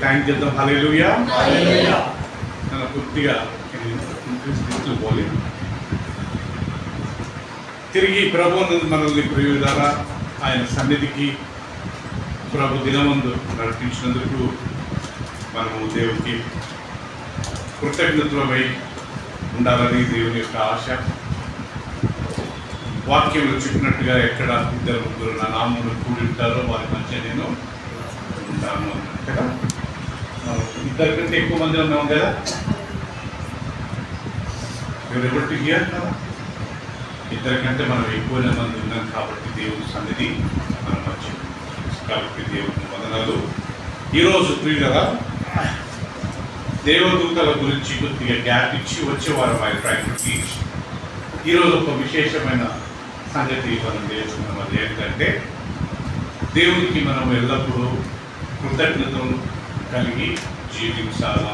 Thank చేద్దాం. హల్లెలూయా. నన్ను పూర్తిగా పోలే తిరిగి ప్రభు మనల్ని ప్రియుల ద్వారా ఆయన సన్నిధికి ప్రభు దినమందు నడిపించినందుకు మనము దేవునికి కృతజ్ఞతలమై ఉండాలని దేవుని యొక్క ఆశ. వాక్యంలో చెప్పినట్టుగా ఎక్కడ ఇద్దరు ముగ్గురు నా నామమును కూడి ఉంటారో వారి మధ్య నేను ఉంటాను కదా. ఇద్దరి కంటే ఎక్కువ మంది ఉన్నాం కదా. ఎవరెవరికి హియర్ కదా, ఇద్దరికంటే మనం ఎక్కువ మంది ఉన్నాం కాబట్టి దేవుని సన్నిధి మన మధ్య. కాబట్టి దేవుని వందనాలు. ఈరోజు ప్రియులరా దేవదూతల గురించి కొద్దిగా గ్యాప్ ఇచ్చి వచ్చేవారు ఆయన ప్రకృతి. ఈరోజు ఒక విశేషమైన సంగతి మనం నేర్చుకున్నాం. అది ఏంటంటే దేవునికి మనం ఎల్లప్పుడూ కృతజ్ఞతలు కలిగి జీవించాలా.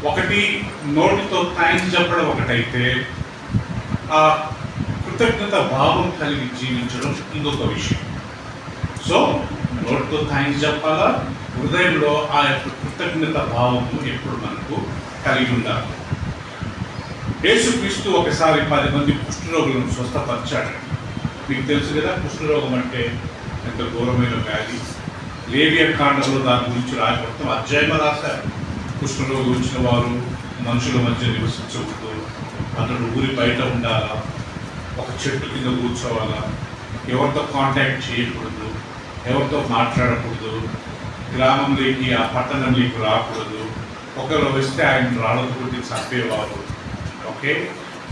ఒకటి నోటితో థ్యాంక్స్ చెప్పడం ఒకటైతే, ఆ కృతజ్ఞత భావం కలిగి జీవించడం ఇంకొక విషయం. సో నోటితో థ్యాంక్స్ చెప్పాలా, హృదయంలో ఆ యొక్క కృతజ్ఞత భావము ఎప్పుడు మనకు కలిగి ఉండాలి. యేసుక్రీస్తు ఒకసారి 10 మంది కుష్ఠరోగులను స్వస్థపరిచాడు. మీకు తెలుసు కదా కుష్ఠరోగం అంటే ఎంత ఘోరమైన వ్యాధి. లేవియ కాండంలో దాని గురించి మొత్తం అధ్యాయంలో రాశారు. కుష్ఠరోగం వచ్చిన వారు మనుషుల మధ్య నివసించకూడదు, అతడు ఊరి బయట ఉండాలా, ఒక చెట్టు కింద కూర్చోవాలా, ఎవరితో కాంటాక్ట్ చేయకూడదు, ఎవరితో మాట్లాడకూడదు, గ్రామంలోకి ఆ పట్టణంలోకి రాకూడదు, ఒకరు వస్తే ఆయన రాళ్ళతో కొట్టి చంపేవారు. ఓకే,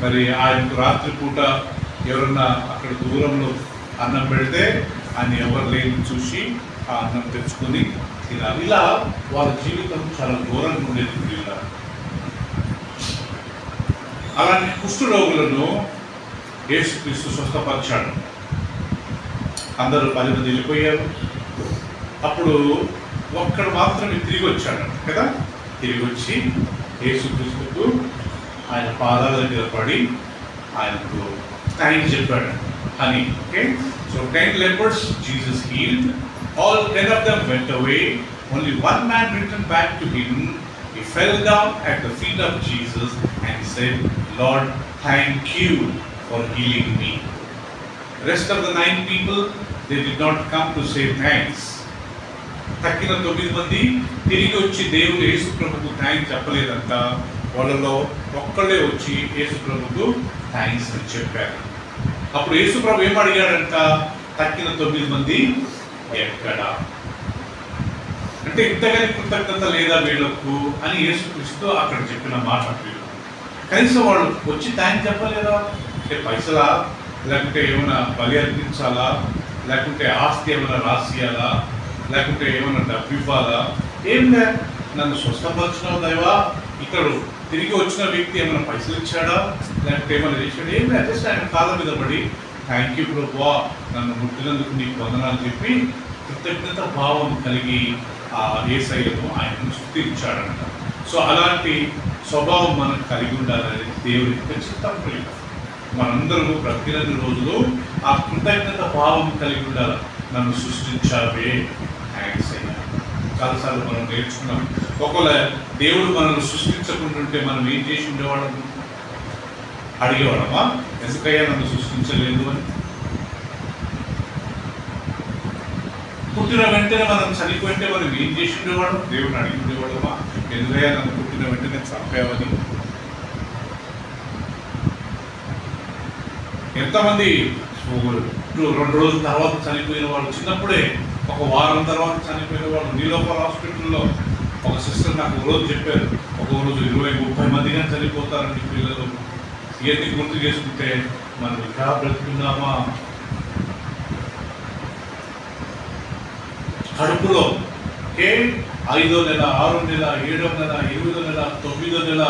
మరి ఆయనకు రాత్రిపూట ఎవరన్నా అక్కడ దూరంలో అన్నం పెడితే ఆయన ఎవరు లేని చూసి ఆ అన్నం తెచ్చుకొని తినాలి. ఇలా వాళ్ళ జీవితం చాలా దూరంగా ఉండేది. ఇలా అలాంటి కుష్ఠరోగులను యేసుక్రీస్తు స్వస్థపరిచాడు. అందరూ 10 మంది వెళ్ళిపోయారు. అప్పుడు ఒక్కడు మాత్రమే తిరిగి వచ్చాడు కదా. తిరిగి వచ్చి యేసుక్రీస్తుకు ఆయన పాదాల దగ్గర పడి ఆయనకు థ్యాంక్స్ చెప్పాడు అని. Okay, so 10 lepers Jesus healed. All 10 of them went away. Only one man returned back to him. He fell down at the feet of Jesus and he said, Lord, thank you for healing me. The rest of the 9 people, they did not come to say thanks. తక్కిన 9 మంది తిరిగి వచ్చి దేవుడు యేసు ప్రభుకు thanks చెప్పలేదంట. వాళ్ళలో ఒక్కళ్ళే వచ్చి యేసు ప్రభుకు థ్యాంక్స్ అని చెప్పారు. అప్పుడు యేసు ప్రభు ఏం అడిగాడంట, తక్కిన 9 మంది ఎక్కడ అంటే ఇంతగానే కృతజ్ఞత లేదా వీళ్ళకు అని యేసుక్రీస్తు అక్కడ చెప్పిన మాట. కనీసం వాళ్ళు వచ్చి థ్యాంక్స్ చెప్పలేదా? అంటే పైసలా, లేకుంటే ఏమైనా బలి అర్పించాలా, లేకుంటే ఆస్తి ఏమైనా రాసియాలా, లేకుంటే ఏమైనా డబ్బు ఇవ్వాలా? ఏం లే, నన్ను స్వస్థపరిచిన దైవా, ఇక్కడ తిరిగి వచ్చిన వ్యక్తి ఏమైనా పైసలు ఇచ్చాడా, లేకపోతే ఏమైనా చేశాడు? ఏం లేదు, జస్ట్ ఆయన కాళ్ళ మీద పడి థ్యాంక్ యూ ప్రభువా, నన్ను ముట్టినందుకు నీకు వందనాలు చెప్పి కృతజ్ఞత భావం కలిగి ఆ యేసయ్యను ఆయనను స్తుతించాడంట. సో అలాంటి స్వభావం మనం కలిగి ఉండాలని దేవుడి చిత్తం. మనందరూ ప్రతిరోజు రోజులు ఆ కృతజ్ఞత భావం కలిగి ఉండాలి. నన్ను సృష్టించావే, థ్యాంక్స్ అయ్యా. చాలాసార్లు మనం నేర్చుకున్నాం. ఒకవేళ దేవుడు మనల్ని సృష్టించకుంటుంటే మనం ఏం చేసి ఉండేవాళ్ళం? అడిగేవాళ్ళమా, ఎందుకయ్యా నన్ను సృష్టించలేదు అని? పుట్టిన వెంటనే మనం చనిపోయింటే మనం ఏం చేసి ఉండేవాళ్ళం? దేవుడిని అడిగి ఉండేవాళ్ళమా, ఎందుకయ్యా నన్ను పుట్టిన వెంటనే చంపావని? ఎంతమంది 2 రోజుల తర్వాత చనిపోయిన వాళ్ళు, చిన్నప్పుడే 1 వారం తర్వాత చనిపోయిన వాళ్ళు. నీలోపర్ హాస్పిటల్లో ఒక సిస్టర్ నాకు రోజు చెప్పారు, ఒక రోజు 20-30 మందిగా చనిపోతారండి పిల్లలు. ఇవన్నీ గుర్తు చేసుకుంటే మనం ఇంకా బ్రతుకున్నామా? కడుపులో 5వ నెల, 6వ నెల, 7వ నెల, 8వ నెల, 9వ నెల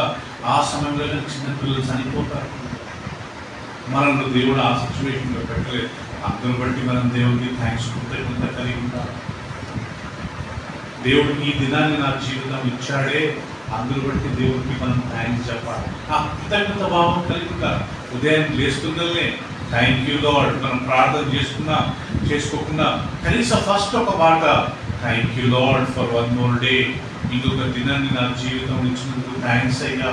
ఆ సమయంలో చిన్నపిల్లలు చనిపోతారు. మనల్ని దేవుడు ఆ సిచ్యువేషన్లో పెట్టలేదు. అందును బట్టి మనం దేవుడికి థ్యాంక్స్ కృతజ్ఞత కలిగి ఉంటాం. దేవుడు ఈ దినాన్ని నా జీవితం ఇచ్చాడే, అందును బట్టి దేవుడికి మనం థ్యాంక్స్ చెప్పాలి. ఆ కృతజ్ఞత భావం కలిగి ఉంటారు. ఉదయం లేస్తుందనే థ్యాంక్ యూ లార్డ్. మనం ప్రార్థన చేసుకోకుండా కనీసం ఫస్ట్ ఒక మాట thank you lord for one more day. ఇంకొక దినాన్ని నా జీవితం ఇచ్చినందుకు థ్యాంక్స్ అయ్యా.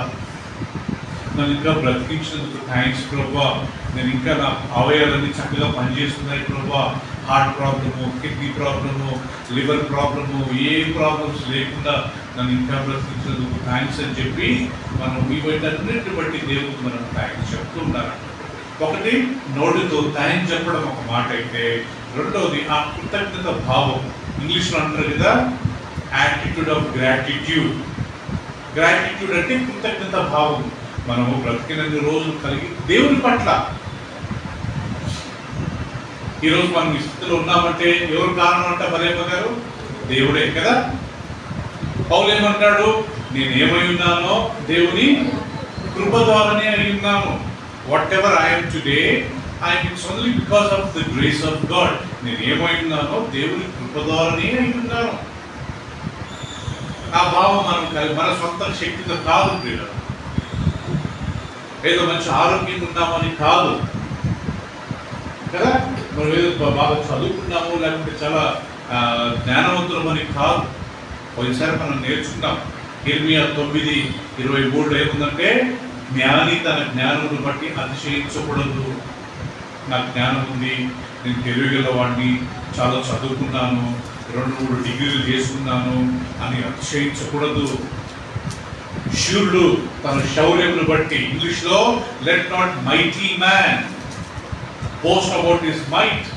నన్ను ఇంకా బ్రతికించినందుకు థ్యాంక్స్ ప్రభా. నేను ఇంకా నా అవయవాలన్నీ చక్కగా పనిచేస్తున్నాయి ప్రభా. Heart problem, kidney problem, liver problem, ఏ ప్రాబ్లమ్స్ లేకుండా నన్ను ఇంకా బ్రతికించినందుకు థ్యాంక్స్ అని చెప్పి మనం వీటన్నిటిని బట్టి దేవుడికి మనం థ్యాంక్స్ చెప్తూ ఉండాలి. ఒకటి నోటితో థ్యాంక్స్ చెప్పడం ఒక మాట అయితే, రెండవది ఆ కృతజ్ఞత భావం. ఇంగ్లీష్లో అంటారు కదా, యాటిట్యూడ్ ఆఫ్ గ్రాటిట్యూడ్. గ్రాటిట్యూడ్ అంటే కృతజ్ఞత భావం. మనము బ్రతికినన్ని రోజులు కలిగి దేవుని పట్ల, ఈరోజు మనం ఈ స్థితిలో ఉన్నామంటే ఎవరు కారణం అంట మరేమ గారు? దేవుడే కదా. పౌలు ఏమంటాడు? నేను ఏమై ఉన్నానో దేవుని కృప ద్వారానే అయి ఉన్నాను. What ever I'm today it's only because of the grace of God. నేను ఏమై ఉన్నానో దేవుని కృప ద్వారానే అయి ఉన్నాను. ఆ భావం మన సొంత శక్తితో కాదు ప్రియులు. ఏదో మంచి ఆరోగ్యంగా ఉన్నామని కాదు కదా, మనం ఏదో బాగా చదువుకున్నాము లేకపోతే చాలా జ్ఞానవంతులమని కాదు. పోయినసారి మనం నేర్చుకున్నాం. ఇర్మియా 9:23 ఏముందంటే, జ్ఞాని తన జ్ఞానమును బట్టి అతిశయించకూడదు. నా జ్ఞానం ఉంది, నేను తెలివిగలవాడిని, చాలా చదువుకున్నాను, 2-3 డిగ్రీలు చేసుకున్నాను అని అతిశయించకూడదు. శూరుడు తన శౌర్యమును బట్టి, ఇంగ్లీష్లో let not mighty man boast about his might.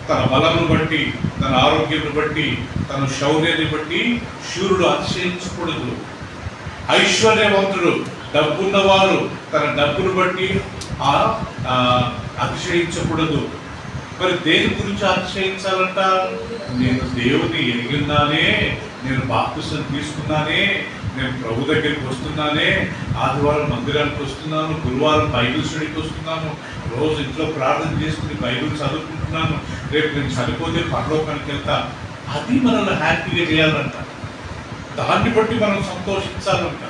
తన బలమును బట్టి, తన ఆరోగ్యమును బట్టి, తన శౌర్యాన్ని బట్టి శూరుడు అతిశయించకూడదు. ఐశ్వర్యవంతుడు, డబ్బున్నవారు తన డబ్బును బట్టి అతిశయించకూడదు. మరి దేని గురించి అతిశయించాలంట? నేను దేవుని ఎరిగిన్నానే, నేను బాప్తిసం తీసుకున్నానే, నేను ప్రభు దగ్గరికి వస్తున్నానే, ఆదివారం మందిరానికి వస్తున్నాను, గురువారం బైబిల్ స్టడీకి వస్తున్నాను, రోజు ఇంట్లో ప్రార్థన చేసుకుని బైబిల్ చదువుకుంటున్నాను, రేపు నేను చనిపోతే పరలోకానికి వెళ్తా. అది మనల్ని హ్యాపీగా చేయాలంట. దాన్ని బట్టి మనం సంతోషించాలంట.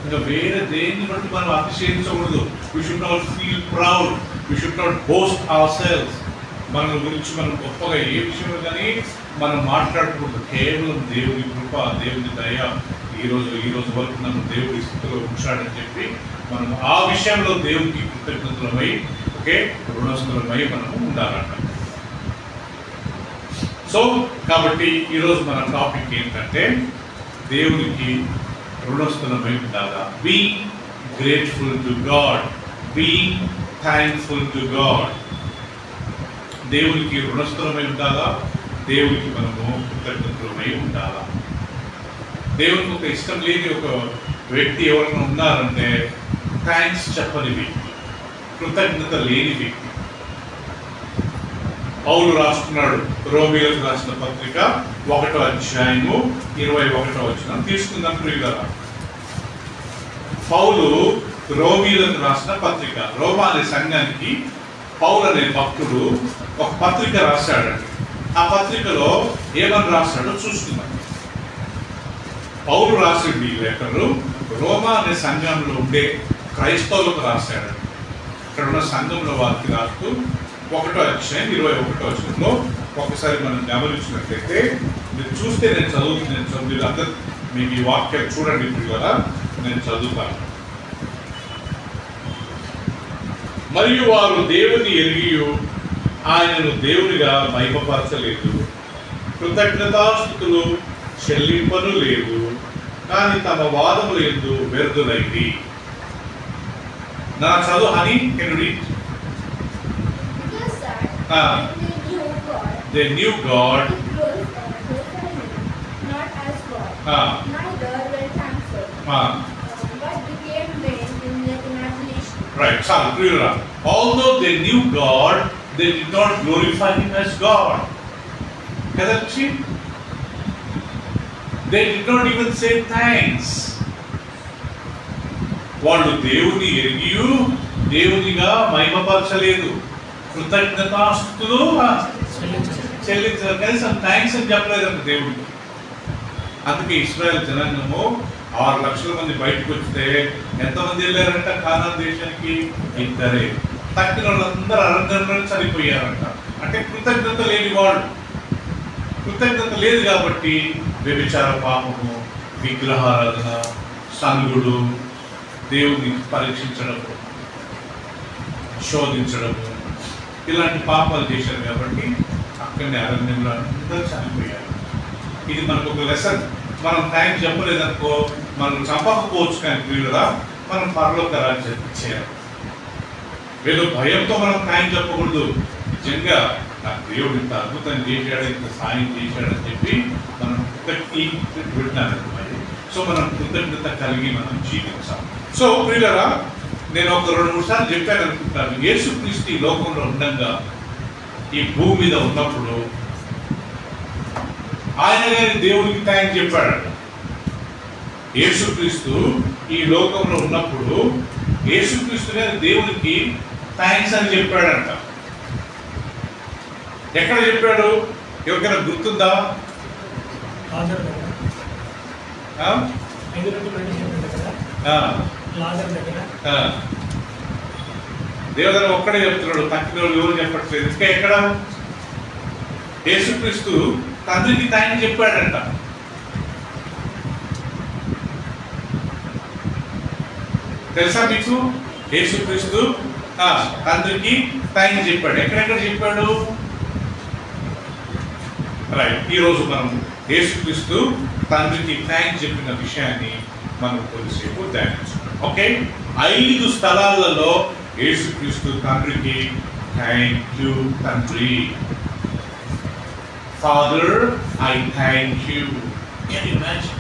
ఇంకా వేరే దేన్ని బట్టి మనం అతిశయించకూడదు. We should not feel proud, we should not boast our selves. మన గురించి మనం గొప్పగా ఏ విషయంలో కానీ మనం మాట్లాడకూడదు. కేవలం దేవుని కృప, దేవుని దయ, ఈ రోజు వరకు నన్ను దేవుడి స్థితిలో ఉంచాడని చెప్పి మనం ఆ విషయంలో దేవునికి కృతజ్ఞతలమై, రుణస్థులమై మనము ఉండాలంట. సో కాబట్టి ఈరోజు మన టాపిక్ ఏంటంటే, దేవునికి రుణస్థులమై ఉండాలా. Being grateful to God, being thankful to God. దేవునికి రుణస్థులమై ఉండాలా, దేవునికి మనము కృతజ్ఞతలమై ఉండాలా. దేవునికి ఒక ఇష్టం లేని ఒక వ్యక్తి ఎవరైనా ఉన్నారంటే థ్యాంక్స్ చెప్పని వ్యక్తి, కృతజ్ఞత లేని వ్యక్తి. పౌలు రాస్తున్నాడు రోమీయులకు రాసిన పత్రిక 1వ అధ్యాయము 21వ వచనం తీసుకుందాం ప్రియులారా. పౌలు రోమీయులకు రాసిన పత్రిక, రోమా అనే సంఘానికి పౌలు అనే భక్తుడు ఒక పత్రిక రాశాడండి. ఆ పత్రికలో ఏమని రాశాడో చూస్తున్నాం. పౌలు రాసింది ఈ లెటరు రోమా అనే సంఘంలో ఉండే క్రైస్తవులకు రాశాడు. ఇక్కడ ఉన్న సంఘంలో వారికి రాస్తూ 1వ అధ్యాయం 21వ వచనంలో ఒకసారి మనం గమనించినట్లయితే, మీరు చూస్తే నేను చదువుతున్నాను, మీరు అందరు మీకు ఈ వాక్యాలు చూడండి కదా, నేను చదువుతాను. మరియు వారు దేవుని ఎరిగి ఆయనను దేవునిగా మహిమపరచలేదు, కృతజ్ఞతాస్తుతులు చెల్లింపను లేదు, కానీ తమ వాదములు యందు వ్యర్థులైంది. నా చదువు అని they knew God not as God, neither were thankful, but became vain in their imagination. Right, so although they knew God, they did not glorify Him as God. Kadachchi? They did not even say thanks. వాళ్ళు దేవుని ఎరిగి దేవునిగా మహిమపరచలేదు, కృతజ్ఞతాస్తుతులు చెల్లించారు, కనీసం thanks అని చెప్పలేదంట దేవుడికి. అందుకే ఇశ్రాయేల్ జనాంగము 6 లక్షల మంది బయటకు వస్తే ఎంతమంది వెళ్ళారంట కానాన్ దేశానికి? 2. తక్కిన వాళ్ళందరూ అరణ్యంలో చనిపోయారంట. అంటే కృతజ్ఞత లేని వాళ్ళు. కృతజ్ఞత లేదు కాబట్టి వ్యభిచార పాపము, విగ్రహారాధన, సంగుడు, దేవుని పరీక్షించడము, శోధించడము, ఇలాంటి పాపాలు చేశారు కాబట్టి అక్కడనే అరణ్యంలో అందరూ చనిపోయారు. ఇది మనకు ఒక లెసన్. మనం థ్యాంక్స్ చెప్పలేదనుకో మనం చంపకపోవచ్చు, కానీ వీళ్ళరా మనం పరలోక రాజ్యం చేయాలి. వీళ్ళు భయంతో మనం థ్యాంక్స్ చెప్పకూడదు. నిజంగా నాకు దేవుడు ఇంత అద్భుతం చేశాడు, ఇంత సాయం చేశాడని చెప్పి మనం పెట్టినారు. సో మనం కృతజ్ఞత కలిగి మనం జీవించాలి. సో వీళ్ళరా నేను ఒక 2-3 సార్లు చెప్పాను అనుకుంటాను. యేసుక్రీస్తు ఈ లోకంలో ఉండగా, ఈ భూమి మీద ఉన్నప్పుడు ఆయన గారి దేవునికి థ్యాంక్స్ చెప్పాడు. యేసుక్రీస్తు ఈ లోకంలో ఉన్నప్పుడు యేసుక్రీస్తు గారి దేవునికి థ్యాంక్స్ అని చెప్పాడంట. ఎక్కడ చెప్పాడు? ఎవరికైనా గుర్తుందా? దేవదన ఒక్కడే చెప్తున్నాడు, తక్కిన ఎవరు చెప్పట్లేదు. ఇంకా ఎక్కడ? యేసుక్రీస్తు తండ్రికి థ్యాంక్స్ చెప్పాడంట. తెలుసా మీకు? యేసుక్రీస్తు తండ్రికి థ్యాంక్స్ చెప్పాడు. ఎక్కడెక్కడ చెప్పాడు? రైట్. ఈరోజు మనం యేసుక్రీస్తు తండ్రికి థ్యాంక్స్ చెప్పిన విషయాన్ని మనం కొద్దిసేపు ధ్యానించుకుందాం. ఓకే, 5 స్థలాలలో యేసుక్రీస్తు తండ్రికి థ్యాంక్ యూ తండ్రి. Father, I thank you. Can you imagine?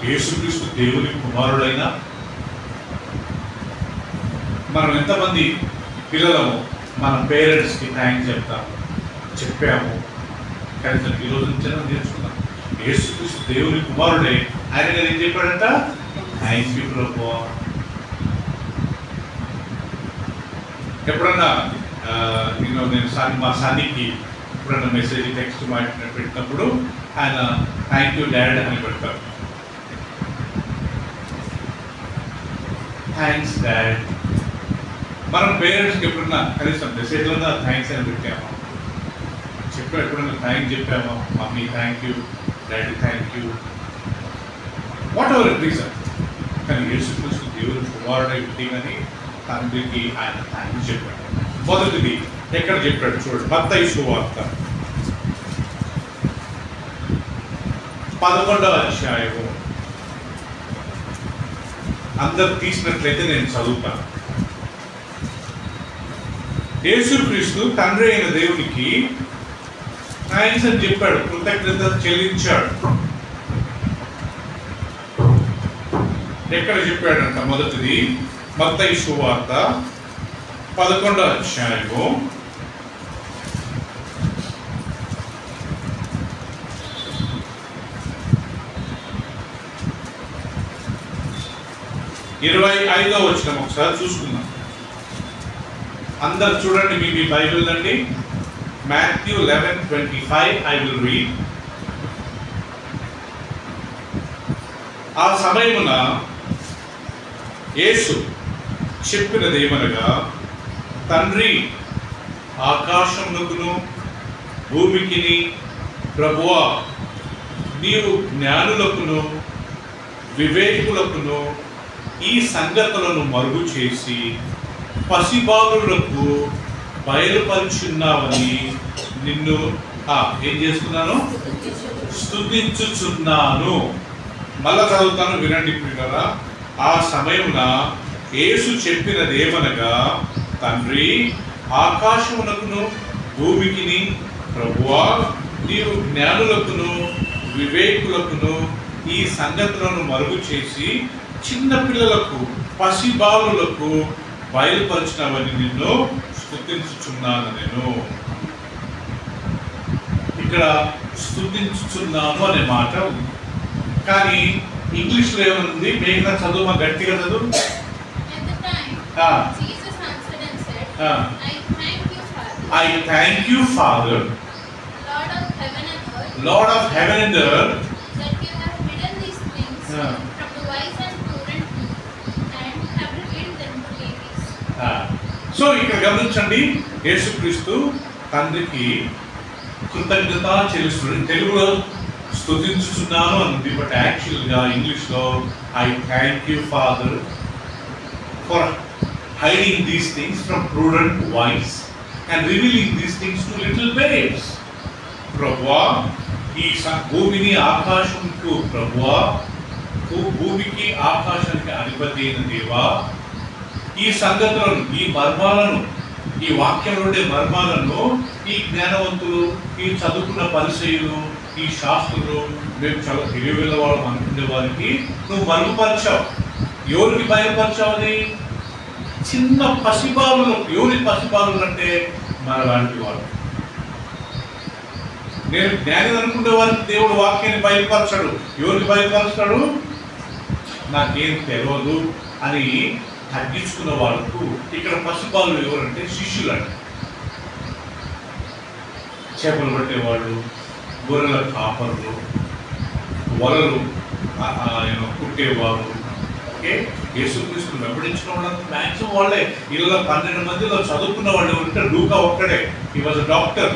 యేసుక్రీస్తు దేవుని కుమారుడైన మనం ఎంతమంది పిల్లలము మన పేరెంట్స్కి థ్యాంక్స్ చెప్పాము. కనీసం ఈరోజు నుంచి నేర్చుకున్నాం. యేసుక్రీస్తు దేవుని కుమారుడే, ఆయన గారు ఏం చెప్పాడంట? థ్యాంక్ యూ ప్రభువా. ఎప్పుడన్నా నేను మా సన్నికి ఎప్పుడన్నా మెసేజ్ టెక్స్ట్ పెట్టినప్పుడు ఆయన థ్యాంక్ యూ డాడ్ అని పెడతారు. Thanks dad. మనం పేరెంట్స్కి ఎప్పుడన్నా కనీసం మెసేజ్లో థ్యాంక్స్ అని పెట్టామా? ఎప్పుడన్నా థ్యాంక్స్ చెప్పామా? Mummy thank you, daddy thank you, whatever it reason. కానీ యేసుక్రీస్తు దేవుని కుమారుడై ఉంది కానీ తండ్రికి ఆయన థ్యాంక్స్ చెప్పాడు. మొదటిది ఎక్కడ చెప్పాడు చూడండి, మత్తయి సువార్త 11వ అధ్యాయము. అందరు తీసినట్లయితే నేను చదువుతాను. యేసుక్రీస్తు తండ్రి అయిన దేవునికి థ్యాంక్స్ అని చెప్పాడు, కృతజ్ఞత చెల్లించాడు. ఎక్కడ చెప్పాడంట? మొదటిది మత్తయి సువార్త 11వ అధ్యాయము 25వ వచనం ఒకసారి చూసుకుందాం. అందరు చూడండి, మీ బైబిల్ అండి. Matthew 11:25 I will read. ఆ సమయమున యేసు చెప్పినదేమనగా, తండ్రి, ఆకాశమునకును భూమికిని ప్రభువా, నీవు జ్ఞానులకును వివేకులకును ఈ సంగతులను మరుగు చేసి పసిబాలులకు బయలుపరుచున్నావని నిన్ను ఏం చేస్తున్నాను? స్తుతించుచున్నాను. మళ్ళా చదువుతాను, వినండి ప్రియులారా. ఆ సమయమున యేసు చెప్పినదేమనగా, తండ్రి, ఆకాశమునకును భూమికిని ప్రభువా, నీవు జ్ఞానులకును వివేకులకును ఈ సంగతులను మరుగు చేసి చిన్న పిల్లలకు పసిబాలులకు బయలుపరిచినవని నిన్ను స్తుతించుచున్నాను. నేను ఇక్కడ స్తుతించుచున్నాను అనే మాట ఉంది, కానీ ఇంగ్లీష్లో ఏముంది? మేఘన చదువు, గట్టిగా చదువు. I thank you, Father, Lord of heaven and earth, that you have hidden these things from the wise and prudent and have revealed them to babies. So ఇక్కడ గమనించండి, యేసుక్రీస్తు తండ్రికి కృతజ్ఞత చెల్లిస్తున్నాడు. తెలుగులో స్తుతించుతున్నాను అంది, బట్ యాక్చువల్గా ఇంగ్లీష్లో I thank you father for hiding these things from prudent wise and revealing these things to little babes. ప్రభువా, ఈ భూమిని ఆకాశంకు ప్రభువా, భూమికి ఆకాశానికి అధిపతి అయిన దేవా, ఈ సంగతులను, ఈ మర్మాలను, ఈ వాక్యంలో ఉండే మర్మాలను ఈ జ్ఞానవంతులు, ఈ చదువుకున్న పరిచయులు, ఈ శాస్త్రులు, మేము చాలా తెలివిల వాళ్ళం అనుకునే వారికి నువ్వు మరుగుపరిచావు. ఎవరికి బయలుపరిచావు? అది చిన్న పసిబాలులు. ఎవరి పసిబాలులు అంటే మన లాంటి వాడు. నేను జ్ఞాని అనుకునే వారికి దేవుడు వాక్యాన్ని బయలుపరచాడు. ఎవరికి బయలుపరుస్తాడు? నాకేం తెలియదు అని తగ్గించుకున్న వాళ్ళకు ఇక్కడ పసిబాలు ఎవరంటే శిష్యులు అంట. చేపలు పట్టేవాళ్ళు, గొర్రెల కాపర్లు, వలలు కుట్టేవారు, ఓకే, యేసుక్రీస్తును వెంబడించిన వాళ్ళంతా మ్యాక్సిమం వాళ్ళే. ఇలా 12 మందిలో చదువుకున్న వాళ్ళు ఎవరంటే లూకా ఒక్కడే. He was a doctor.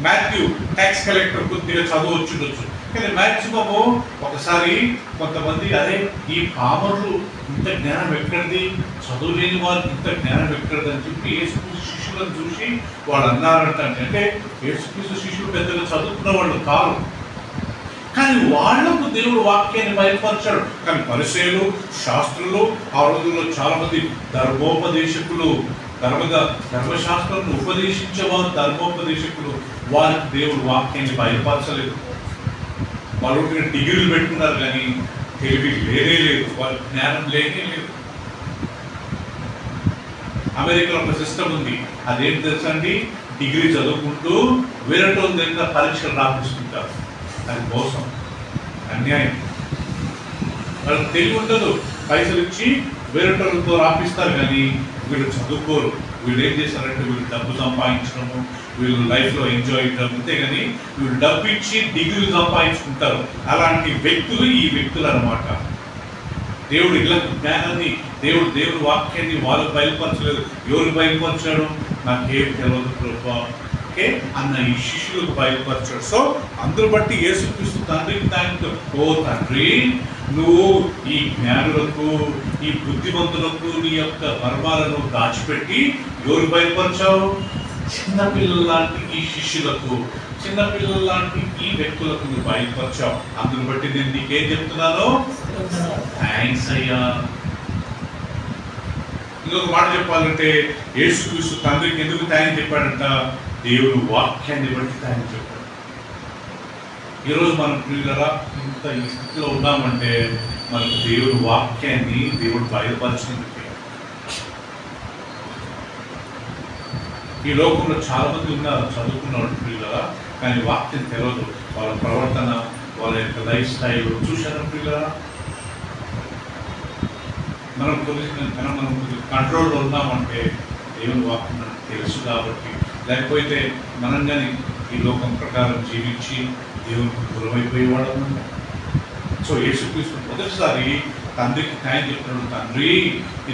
Matthew tax collector, కొద్దిగా చదువు వచ్చిండొచ్చు. కానీ మ్యాక్సిమము ఒకసారి కొంతమంది అరే ఈ పామర్లు ఇంత జ్ఞానం ఎక్కడిది, చదువు లేని వారికి ఇంత జ్ఞానం ఎక్కడిది అని చెప్పి యేసుక్రీస్తు శిష్యులను చూసి వాళ్ళు అన్నారంట. అంటే యేసుక్రీస్తు శిష్యులు పెద్దగా చదువుకున్న వాళ్ళు కాదు, కానీ వాళ్లకు దేవుడు వాక్యాన్ని బయలుపరిచాడు. కానీ పరిసయ్యులు, శాస్త్రులు, ఆ రోజుల్లో చాలా మంది ధర్మోపదేశకులు, ధర్మశాస్త్రం ఉపదేశించేవారు, ధర్మోపదేశకులు, వారికి దేవుడు వాక్యాన్ని బయలుపరచలేదు. వాళ్ళు డిగ్రీలు పెట్టుకున్నారు కానీ తెలివి లేనే లేదు, వాళ్ళ జ్ఞానం లేనే లేదు. అమెరికాలో ఒక సిస్టమ్ ఉంది, అదేం తెలుసా అండి? డిగ్రీ చదువుకుంటూ వేరేటోళ్ళ దగ్గర పరీక్షలు రాపిస్తుంటారు. అది మోసం, అన్యాయం. వాళ్ళకి తెలివి ఉండదు, పైసలు ఇచ్చి వేరేటోళ్ళతో రాపిస్తారు కానీ వీళ్ళు చదువుకోరు. వీళ్ళు ఏం చేస్తారంటే వీళ్ళు డబ్బు సంపాదించడము, వీళ్ళు లైఫ్లో ఎంజాయ్ చేయడం, అంతేగాని వీళ్ళు డబ్బు ఇచ్చి డిగ్రీలు సంపాదించుకుంటారు. అలాంటి వ్యక్తులు ఈ వ్యక్తులు అన్నమాట. దేవుడు ఇలా జ్ఞానాన్ని, దేవుడు వాక్యాన్ని వాళ్ళకు బయలుపరచలేదు. ఎవరు బయలుపరచాడు? నాకేం తెలియదు ప్రభువా, ఓకే అన్న ఈ శిష్యులకు బయలుపరచాడు. సో అందరూ బట్టి యేసుక్రీస్తు తండ్రికి థాంక్స్. ఓ తండ్రి, నువ్వు ఈ జ్ఞానులకు, ఈ బుద్ధిమంతులకు నీ యొక్క మర్మాలను దాచిపెట్టి ఎవరు బయలుపరిచావు? చిన్నపిల్లల లాంటి ఈ శిష్యులకు, చిన్నపిల్లల లాంటి ఈ వ్యక్తులకు నువ్వు బయలుపరిచావు. అందుని బట్టి నేను నీకేం చెప్తున్నాను? థ్యాంక్స్ అయ్యా. ఇంకొక మాట చెప్పాలంటే యేసుక్రీస్తు తండ్రికి ఎందుకు థ్యాంక్స్ చెప్పాడంట? దేవుడు వాక్యాన్ని బట్టి థ్యాంక్స్ చెప్పాడు. ఈరోజు మనం ప్రియులరా ఇంత ఈ స్థితిలో ఉన్నామంటే మనకు దేవుడు వాక్యాన్ని దేవుడు బయలుపరిచినందుకే. ఈ లోకంలో చాలా మంది ఉన్నారు చదువుకున్న వాళ్ళు ప్రియులరా, కానీ వాక్యం తెలియదు. వాళ్ళ ప్రవర్తన, వాళ్ళ యొక్క లైఫ్ స్టైల్ చూశారా ప్రియులరా? మనం కంట్రోల్లో ఉన్నామంటే దేవుని వాక్యం మనకు తెలుసు కాబట్టి. లేకపోతే మనం కానీ ఈ లోకం ప్రకారం జీవించి దేవునికి దూరమైపోయేవాడు. సో యేసుక్రీస్తు మొదటిసారి తండ్రికి థ్యాంక్స్ చెప్తున్నాడు. తండ్రి,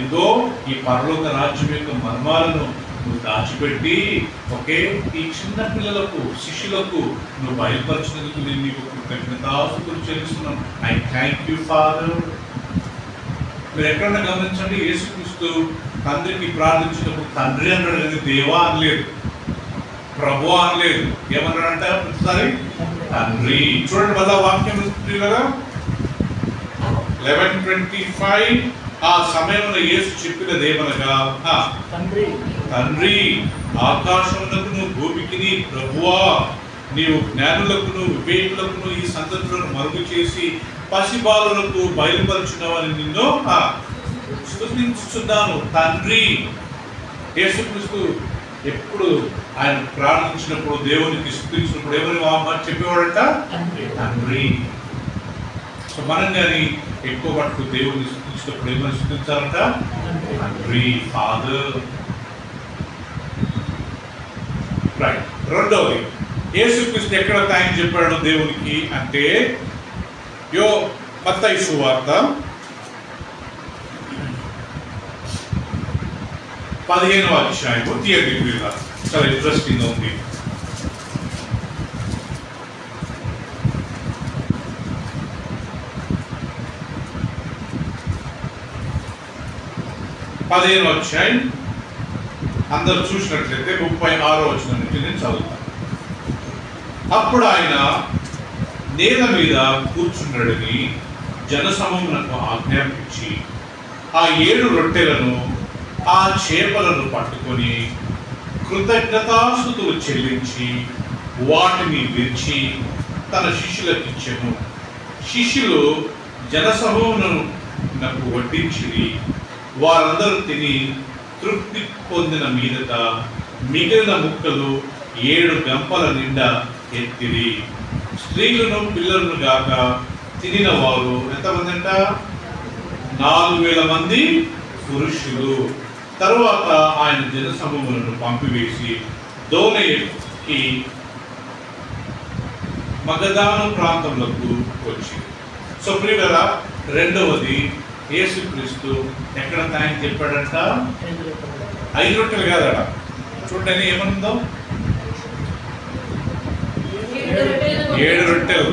ఇదో ఈ పరలోక రాజ్యం యొక్క మర్మాలను నువ్వు దాచిపెట్టి, ఓకే, ఈ చిన్న పిల్లలకు, శిష్యులకు నువ్వు బయలుపరిచినందుకు నేను నీకు కృతజ్ఞతాస్తుతులు చెల్లిస్తున్నాను. I thank you father. మీరు ఎక్కడన్నా గమనించండి, యేసుక్రీస్తు తండ్రికి ప్రార్థించినప్పుడు తండ్రి అన్నాడు కానీ దేవా అనలేదు, ప్రభు అనలేదు. ఏమన్నాడంట ప్రతిసారి? తండ్రి. చూడండి మళ్ళా వాక్యం 11:25. ఆ సమయంలో యేసు చెప్పినదేమనగా, తండ్రి, ఆకాశమునకును భూమికిని ప్రభువా, నీవు జ్ఞానులకును వివేకులకును ఈ సంగతులను మరుగు చేసి పసిబాలులకు బయలుపరుచున్నావని నిన్ను స్తుతించుచున్నాను. తండ్రి. యేసుక్రీస్తు ఎప్పుడు ఆయన ప్రార్థించినప్పుడు, దేవునికి స్తుతించినప్పుడు ఎవరి మాట చెప్పేవాడంట? తండ్రి. సో మనం కానీ ఎక్కువ మటుకు దేవుడిని స్తుతించినప్పుడు ఏమని స్తుతించాలంట? తండ్రి, ఫాదర్. రైట్. రెండవది, యేసుక్రీస్తు ఎక్కడ థాంక్స్ చెప్పాడు దేవునికి అంటే మత్తయి సువార్త 15వ అధ్యాయము. తీయండి, చాలా ఇంట్రెస్టింగ్ ఉంది. 15వ అధ్యాయం అందరూ చూసినట్లయితే 36వ వచనం నుంచి నేను చదువుతాను. అప్పుడు ఆయన నేల మీద కూర్చున్నాడని జనసమూహమునకు ఆజ్ఞాపించి ఆ 7 రొట్టెలను ఆ చేపలను పట్టుకొని కృతజ్ఞతాస్తుతులు చెల్లించి వాటిని విరిచి తన శిష్యులకు ఇచ్చెను. శిష్యులు జనసమూహమునకు వడ్డించిరి. వారందరూ తిని తృప్తి పొందిన మీదట మిగిలిన ముక్కలు 7 గంపల నిండా ఎత్తిరి. స్త్రీలను పిల్లలను గాక తినిన వారు ఎంతమంది అంట? 4000 మంది పురుషులు. తరువాత ఆయన జనసమూహములను పంపివేసి దోణి ఎక్కి మగదాను ప్రాంతంలోకి వచ్చి. సో ప్రియులారా, రెండవది యేసుక్రీస్తు ఎక్కడ థాంక్స్ చెప్పాడంట? 5 రొట్టెలు కాదట. చూడండి ఏమనుందో, 7 రొట్టెలు.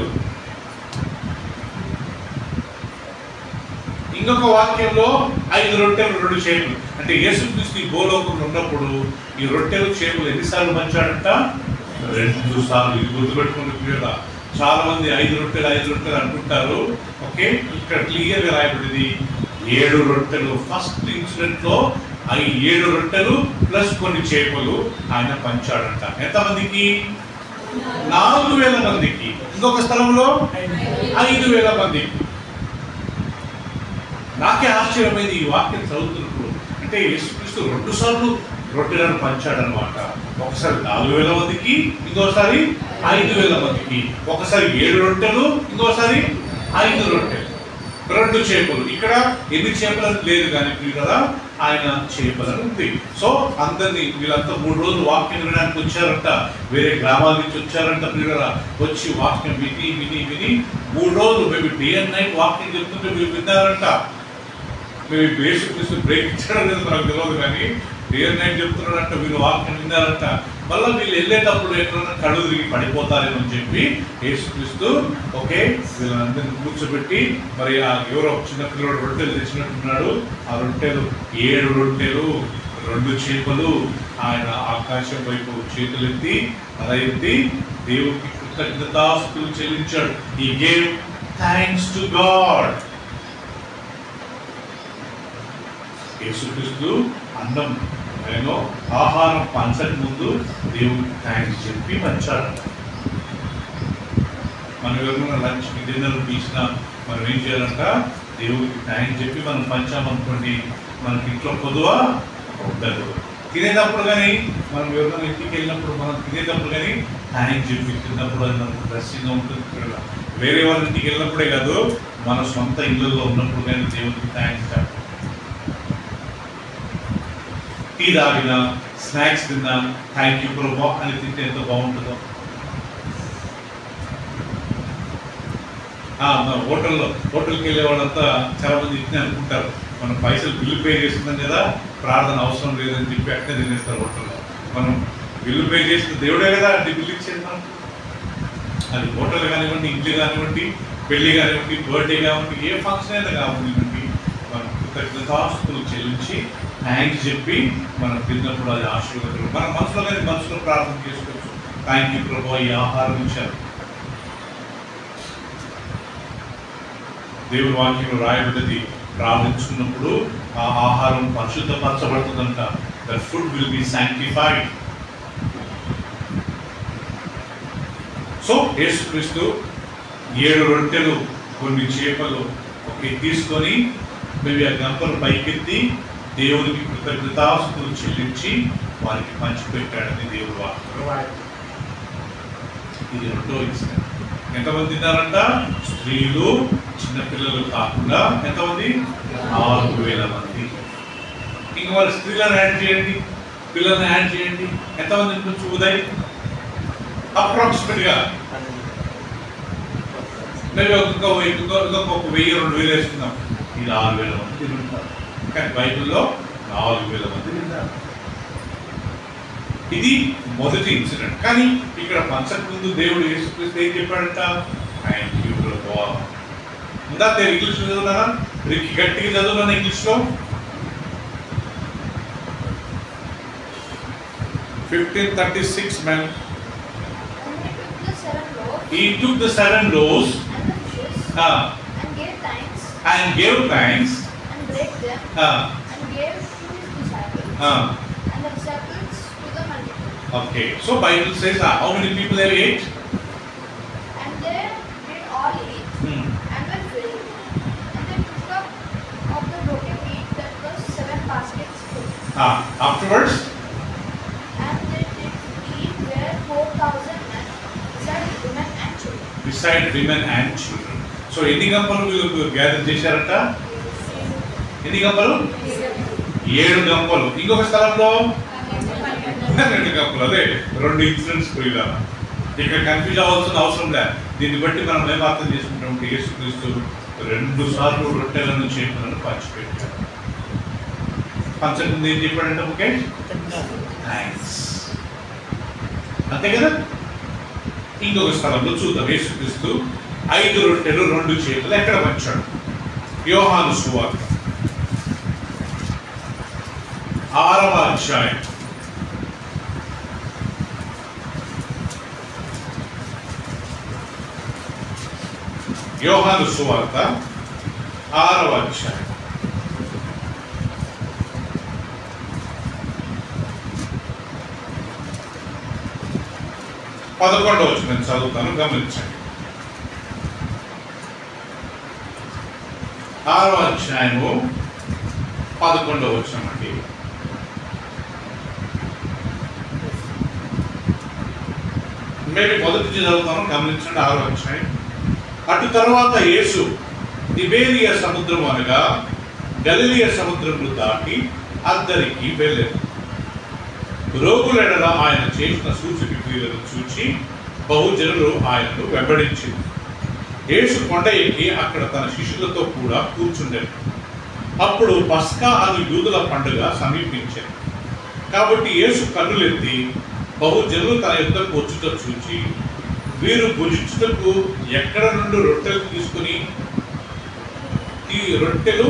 ఇంకొక వాక్యంలో 5 రొట్టెలు 2 చేపలు. అంటే యేసుక్రీస్తు ఈ భూలోకంలో ఉన్నప్పుడు ఈ రొట్టెలు చేపలు ఎన్నిసార్లు పంచాడంట? 2 సార్లు. ఇది గుర్తుపెట్టుకుని ప్రియులారా, చాలా మంది 5 రొట్టెలు అంటుంటారు. ఓకే, ఇక్కడ క్లియర్ గా రాయబడింది 7 రొట్టెలు. ఫస్ట్ ఇన్సిడెంట్ లో 7 రొట్టెలు ప్లస్ కొన్ని చేపలు ఆయన పంచాడంట. ఎంతమందికి? 4000 మందికి. ఇంకొక స్థలంలో 5000 మందికి. నాకే ఆశ్చర్యమైంది ఈ వాక్యం చదువుతున్నప్పుడు. అంటే యేసుక్రీస్తు 2 సార్లు రొట్టెలను పంచాడనమాట. ఒకసారి 4000 మందికి, ఇంకోసారి 5000 మందికి. ఒకసారి 7 రొట్టెలు, ఇంకోసారి 5 రొట్టెలు, 2 చేపలు. ఇక్కడ ఎన్ని చేపలను లేదు కానీ ప్రియులారా, ఆయన చేపలను ఉంది. సో అందరినీ వీళ్ళంతా 3 రోజులు వాక్యం వినడానికి వచ్చారంట. వేరే గ్రామాల నుంచి వచ్చారంట ప్రియులారా. వచ్చి వాక్యం విని విని విని 3 రోజులు మేము డే అండ్ నైట్ వాక్యం చెప్తుంటే వీళ్ళు విన్నారంట. మేము యేసుక్రీస్తు బ్రేక్ ఇచ్చాడో లేదు మనకు తెలియదు, కానీ డే అండ్ నైట్ చెప్తున్నాడంట. వీళ్ళు వాక్యం విన్నారంట. మళ్ళీ వీళ్ళు వెళ్ళేటప్పుడు ఎక్కడన్నా కళ్ళు తిరిగి పడిపోతారేమో అని చెప్పి యేసుక్రీస్తు ఓకే వీళ్ళందరినీ కూర్చోబెట్టి, మరి ఆ ఎవరో చిన్న పిల్లడు రొట్టెలు తెచ్చినట్టున్నాడు. ఆ రొట్టెలు 7 రొట్టెలు 2 చేపలు ఆయన ఆకాశం వైపు చేతులెత్తి తల ఎత్తి దేవుడికి కృతజ్ఞతాస్తుతులు చెల్లించాడు. He gave thanks to God. యేసుక్రీస్తు అన్నం ఆహారం పంచక ముందు దేవుడికి థ్యాంక్స్ చెప్పి పంచాడు. మనం ఎవరైనా లంచ్కి డిన్నర్ తీసినా మనం ఏం చేయాలంట? దేవుడికి థ్యాంక్స్ చెప్పి మనం పంచామనుకోండి, మనకి ఇంట్లో పొదువా ఉండదు. తినేటప్పుడు కానీ మనం ఎవరైనా ఇంటికి వెళ్ళినప్పుడు మనం తినేటప్పుడు కానీ థ్యాంక్స్ చెప్పి తిన్నప్పుడు అది మనకు డ్రెస్సింగ్గా ఉంటుంది. వేరే వాళ్ళ ఇంటికి వెళ్ళినప్పుడే కాదు, మన సొంత ఇళ్ళల్లో ఉన్నప్పుడు కానీ దేవుడికి థ్యాంక్స్ చెప్పాలి. టీ తాగినా, స్నాక్స్ తిన్నా థ్యాంక్ యూ ప్రభా అని తింటే ఎంతో బాగుంటుందో. హోటల్కి వెళ్ళే వాళ్ళంతా చాలా మంది ఇట్నే అనుకుంటారు, మనం పైసలు బిల్లు పే చేస్తున్నాం కదా, ప్రార్థన అవసరం లేదని చెప్పి అట్నే తినేస్తారు హోటల్లో. మనం బిల్లు పే చేసిన దేవుడే కదా అంటే బిల్లు ఇచ్చేది మనం. అది హోటల్ కానివ్వండి, ఇంట్లో కానివ్వండి, పెళ్లి కానివ్వండి, బర్త్డే కానివ్వండి, ఏ ఫంక్షన్ అయినా కానివ్వండి, మనం కృతజ్ఞతాస్తుతులు చెల్లించి థ్యాంక్స్ చెప్పి మనం తిన్నప్పుడు అది ఆశీర్వాదం. మన మనసులో కానీ మనసులో ప్రార్థన చేసుకోవచ్చు. థ్యాంక్ యూ ప్రభా, ఈ ఆహారం ఇచ్చారు. దేవుని వాక్యంలో రాయబడ్డది, ప్రార్థించుకున్నప్పుడు ఆ ఆహారం పరిశుద్ధపరచబడుతుందంట. The food will be sanctified. So యేసుక్రీస్తు 7 రొట్టెలు కొన్ని చేపలు తీసుకొని మేము ఆ గంపలు పైకెత్తి దేవునికి కృతజ్ఞతాస్తుతులు చెల్లించి వారికి పంచిపెట్టాడని దేవుడు వాక్యం. ఇది 2వ ఇన్సిడెంట్. ఎంతమంది తిన్నారంట? స్త్రీలు చిన్నపిల్లలు కాకుండా ఎంతమంది? 4000 మంది. ఇంక మరి స్త్రీలను యాడ్ చేయండి, పిల్లల్ని యాడ్ చేయండి, ఎంతమంది ఉంటుంది? ఉదయ్ అప్రాక్సిమేట్గా మేము ఇంకొక 1000-2000 వేసుకుందాం. ఇది 6000 మంది తింటారు. కానీ బైబిల్లో 4000 మంది తింటారు. ఇది మొదటి ఇన్సిడెంట్. కానీ ఇక్కడ పంచక ముందు దేవుడు యేసుక్రీస్తు ఏం చెప్పాడంట? థ్యాంక్ యూ ప్రభువా. ఇందా నేను ఇంగ్లీష్లో చదువున్నానా? గట్టిగా చదువున్నాను ఇంగ్లీష్లో. 1536 men. And he took the 7 loaves He took the 7 loaves and the fishes and gave thanks and gave thanks. and brake them and gave to his disciples and the disciples to the multitude. Okay, so Bible says how many people have ate? And they did all eat and were filled. And they took up of the broken meat that was 7 baskets full. Afterwards, And they did eat were 4,000 men, besides women and children. beside women and children. So ఎన్ని గంపలు వీళ్ళు gather చేశారట? ఎన్ని గంపలు? 7 గంపలు. ఇంకొక స్థలంలో 2 గంపలు. అదే 2 ఇన్సిడెంట్స్ పోయినా ఇక్కడ కన్ఫ్యూజ్ అవ్వాల్సిన అవసరం లేదు. దీన్ని బట్టి మనం ఏం అర్థం చేసుకుంటాం? యేసుక్రీస్తు 2 సార్లు రొట్టెలను చేపలను పంచిపెట్టారు. పంచకుండా ఏం చెప్పాడంటే ఓకే థ్యాంక్స్, అంతే కదా. ఇంకొక స్థలంలో చూద్దాం. యేసుక్రీస్తు 5 రొట్టెలు 2 చేపలు ఎక్కడ పంచాడు? యోహాను సువార్త 6వ అధ్యాయం. యోహాను సువార్త 6వ అధ్యాయం. పదకొండవ వచనం నేను చదువుతాను, గమనించండి. 6వ అధ్యాయము 11వ వచనం అండి. మేబీ మొదటి చదువుతాను, గమనించండి. 6వ అధ్యాయం. అటు తర్వాత యేసు తిబేరియా సముద్రం అనగా గలిలయ సముద్రమును దాటి అద్దరికి వెళ్ళారు. రోగులెడల ఆయన చేసిన సూచక క్రియలను చూచి బహుజనులు ఆయనను వెంబడించింది. యేసు కొండ ఎక్కి అక్కడ తన శిష్యులతో కూడా కూర్చుండెను. అప్పుడు పస్కా అని యూదుల పండుగ సమీపించింది. కాబట్టి యేసు కన్నులెత్తి బహుజనులు తన యుద్ధకు వచ్చుట చూచి వీరు భుజించుటకు ఎక్కడ నుండి రొట్టెలు తీసుకుని ఈ రొట్టెలు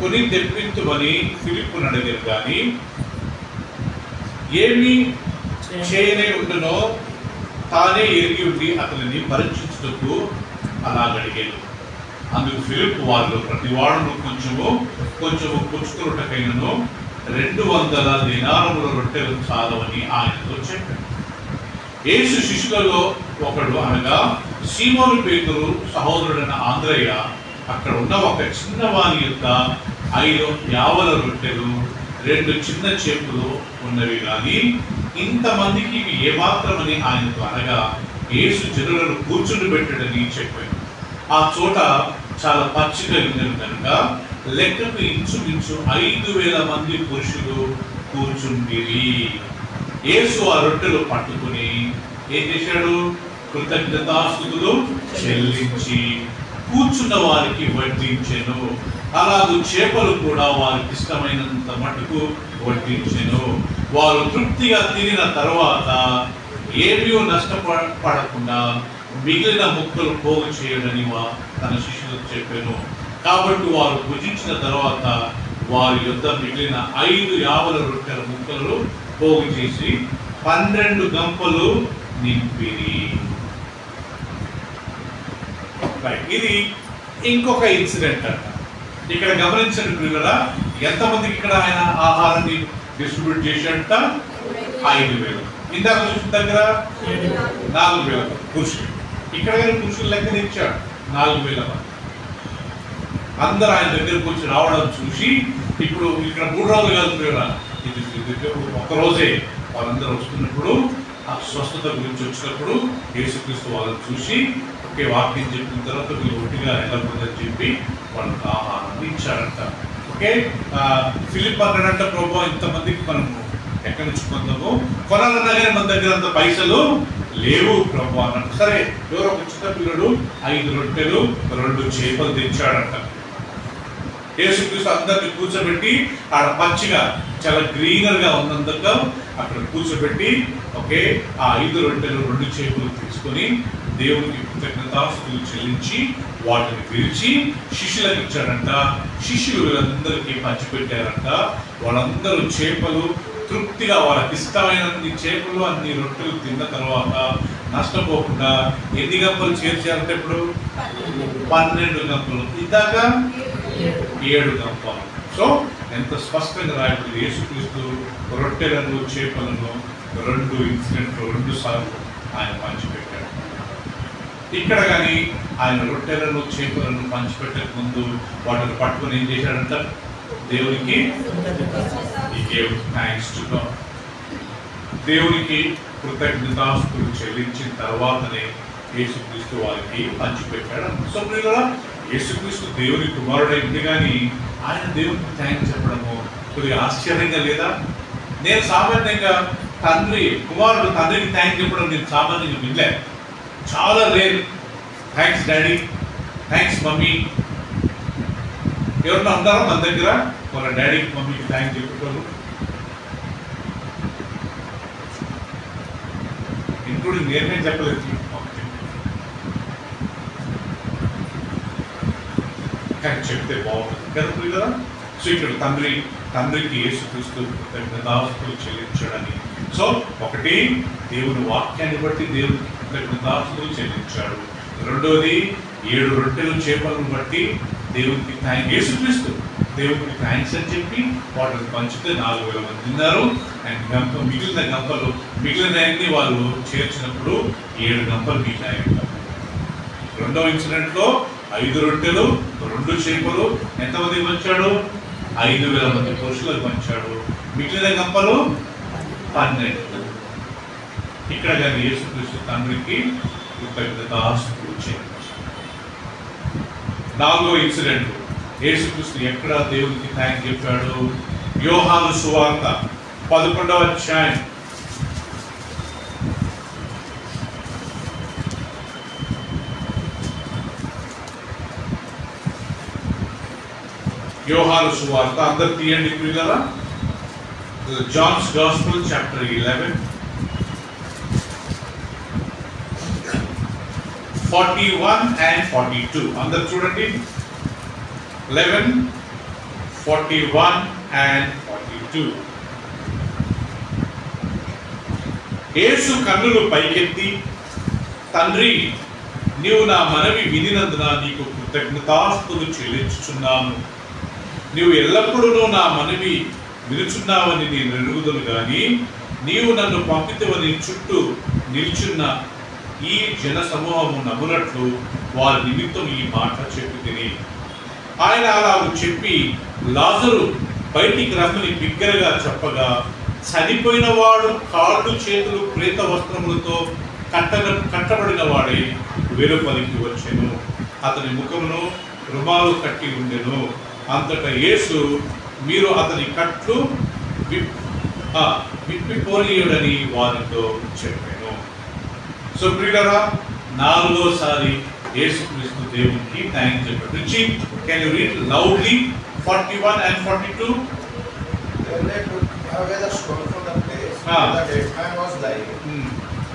కొని తెప్పించమని ఫిలిప్పును అడిగారు. కానీ ఏమి చేయనే ఉండునో తానే ఎరిగి ఉండి అతనిని పరీక్షించుటకు అలాగడిగాడు. అందుకు ఫిలిప్పు వాళ్ళు ప్రతి వాడును కొంచెము పుచ్చుకున్నటకైనను 200 దినారముల రొట్టెలు చాలవని ఆయనతో చెప్పాడు. యేసు శిష్యులలో ఒకడు అనగా సీమోను పేతురు సహోదరుడైన ఆంద్రయ్య అక్కడ ఉన్న ఒక చిన్నవాని యొక్క 5 యావల రొట్టెలు 2 చిన్న చేపలు ఉన్నవి. కానీ ఇంతమందికి ఇవి ఏమాత్రమని ఆయనకు అనగా యేసు జనులను కూర్చుని పెట్టడని చెప్పాడు. ఆ చోట చాలా పచ్చిగా ఉన్నది కనుక లెక్కకు ఇంచుమించు 5,000 మంది పురుషులు కూర్చుండిరి. యేసు ఆ రొట్టెలు పట్టుకుని ఏం చేశాడు? కృతజ్ఞతాస్తుతులు చెల్లించి కూర్చున్న వారికి వడ్డించెను. అలాగే చేపలు కూడా వారికి ఇష్టమైనంత మటుకు వడ్డించెను. వారు తృప్తిగా తినిన తర్వాత ఏమీ నష్టపడకుండా మిగిలిన ముక్కలు పోగు చేయడని తన శిష్యులకు చెప్పాను. కాబట్టి వారు భుజించిన తర్వాత వారి యొద్ద మిగిలిన 5 యావల రొట్టెల ముక్కలు పోగు చేసి 12 గంపలు నింపిరి. ఇది ఇంకొక ఇన్సిడెంట్ అంట. ఇక్కడ గమనించండి పిల్లరా, ఎంతమందికి ఇక్కడ ఆయన ఆహారాన్ని డిస్ట్రిబ్యూట్ చేశాడంట? 5,000. ఇందాక చూసిన దగ్గర 4,000 పురుషులు. ఇక్కడ కానీ పురుషులు లెక్కన ఇచ్చాడు 4,000 మంది. అందరూ ఆయన దగ్గరకు వచ్చి రావడం చూసి ఇప్పుడు ఇక్కడ 3 రోజులు కాదు పిల్లరా, ఇది ఒక రోజే వాళ్ళందరూ వస్తున్నప్పుడు ఆ స్వస్థత గురించి వచ్చినప్పుడు యేసుక్రీస్తు వాళ్ళని చూసి ఒకే వాక్యం చెప్పిన తర్వాత వీళ్ళు ఒట్టిగా వెళ్ళకూడదని చెప్పి వాళ్ళకి ఆహారాన్ని ఇచ్చారంట. ఓకే, ఫిలిప్ అన్నాడంట, ప్రభు ఇంతమందికి మనము ఎక్కడి నుంచి పొందాము, కొనాలన్నా కానీ మన దగ్గర అంత పైసలు లేవు ప్రభు అన్నట్టు. సరే, ఎవరో ఒక చిన్న పిల్లడు 5 రొట్టెలు 2 చేపలు తెచ్చాడంట. యేసుక్రీస్తు అందరిని కూర్చోబెట్టి ఆడ పచ్చిగా చాలా గ్రీనర్ గా ఉన్నందుకు అక్కడ కూర్చోబెట్టి ఓకే ఆ 5 రొట్టెలు 2 చేపలు తీసుకొని దేవునికి కృతజ్ఞతాస్తుతులు చెల్లించి వాటిని విరిచి శిష్యులకు ఇచ్చాడంట. శిష్యులు వీళ్ళందరికీ పంచిపెట్టారంట. వాళ్ళందరూ చేపలు తృప్తిగా వాళ్ళకి ఇష్టమైనన్ని చేపలు అన్ని రొట్టెలు తిన్న తర్వాత నష్టపోకుండా ఎన్ని గంపలు చేర్చారంటే ఇప్పుడు 12 గంపలు, ఇందాక 7 గంపలు. సో ఎంత స్పష్టంగా రాయబడింది. యేసుక్రీస్తు రొట్టెలను చేపలను 2 ఇన్సిడెంట్లు 2 సార్లు ఆయన పంచిపెట్టాడు. ఇక్కడ కానీ ఆయన రొట్టెలను చేపలను పంచిపెట్టక ముందు వాటిని పట్టుకొని ఏం చేశాడంట? దేవునికి దేవునికి కృతజ్ఞతాస్తులు చెల్లించిన తర్వాతనే యేసుక్రీస్తు వారికి పంచిపెట్టాడు. సో ప్రియులారా, యేసుక్రీస్తు దేవుని కుమారుడై ఉంది కానీ ఆయన దేవునికి థ్యాంక్స్ చెప్పడము కొద్దిగా ఆశ్చర్యంగా లేదా? నేను సామాన్యంగా కుమారుడు తండ్రికి థ్యాంక్స్ చెప్పడం నేను సామాన్యంగా వినలే. చాలా rare. Thanks daddy, thanks mummy. ఎవరన్నా ఉన్నారా మన దగ్గర వాళ్ళ డాడీకి మమ్మీకి థ్యాంక్స్ చెప్పుకోరు? ఇంక్లూడింగ్ నేనే చెప్పలేదు. కానీ చెప్తే బాగుంటుంది కదా కదా. సో ఇక్కడ తండ్రికి యేసుక్రీస్తు కృతజ్ఞతాస్తులు చెల్లించడని. సో ఒకటి, దేవుని వాక్యాన్ని బట్టి దేవునికి కృతజ్ఞతాస్తులు చెల్లించాడు. రెండోది, 7 రొట్టెలు చేపలను బట్టి దేవునికి యేసుక్రీస్తు దేవునికి థ్యాంక్స్ అని చెప్పి వాటిని పంచితే 4000 మంది తిన్నారు. అండ్ మిగిలిన వాళ్ళు చేర్చినప్పుడు 7 గంపలు మిగిలినాయి. రెండో ఇన్సిడెంట్లో 5 రొట్టెలు 2 చేపలు ఎంతమంది పంచాడు? 5000 మంది పురుషులకు పంచాడు. మిగిలిన గంపలు 12. ఇక్కడ కానీ యేసుక్రీస్తు తండ్రికి కృతజ్ఞతాస్తులు చెల్లించాడు. 4వ ఇన్సిడెంట్, యేసుక్రీస్తు ఎక్కడ దేవునికి థ్యాంక్స్ చెప్పాడు? యోహాను సువార్త 11వ అధ్యాయం. యోహాను సువార్త అందరు తీయండి ప్రియులారా. జాన్స్ గాస్పెల్ చాప్టర్ 11 41 and 42 అందరు చూడండి. 11, 41 and 42. యేసు కన్నులు పైకెత్తి, తండ్రి, నీవు నా మనవి వినినందున నీకు కృతజ్ఞతాస్తులు చెల్లించుచున్నాను. నీవు ఎల్లప్పుడూ నా మనవి వినుచున్నావని నేను ఎరుగుదును గాని నీవు నన్ను పంపితవని చుట్టూ నిల్చున్న ఈ జన సమూహము నమ్మునట్లు వారి నిమిత్తం ఈ మాట చెప్పి తిని. ఆయన అలా చెప్పి లాజరు బయటికి రమ్మని బిగ్గరగా చెప్పగా చనిపోయిన వాడు కాళ్ళు చేతులు ప్రేత వస్త్రములతో కట్టబడిన వాడే వెలుపలికి వచ్చెను. అతని ముఖమును రుమాలు కట్టి ఉండెను. అంతటా యేసు, మీరు అతని కట్లు విప్పిపోనీయుడని వారితో చెప్పాను. సో ప్రియులారా, 4వసారి యేసుక్రీస్తు దేవునికి థ్యాంక్స్ చెప్పాడు. Richie, can you read loudly 41 and 42? Then they took away the stone from the place where the dead man was lying.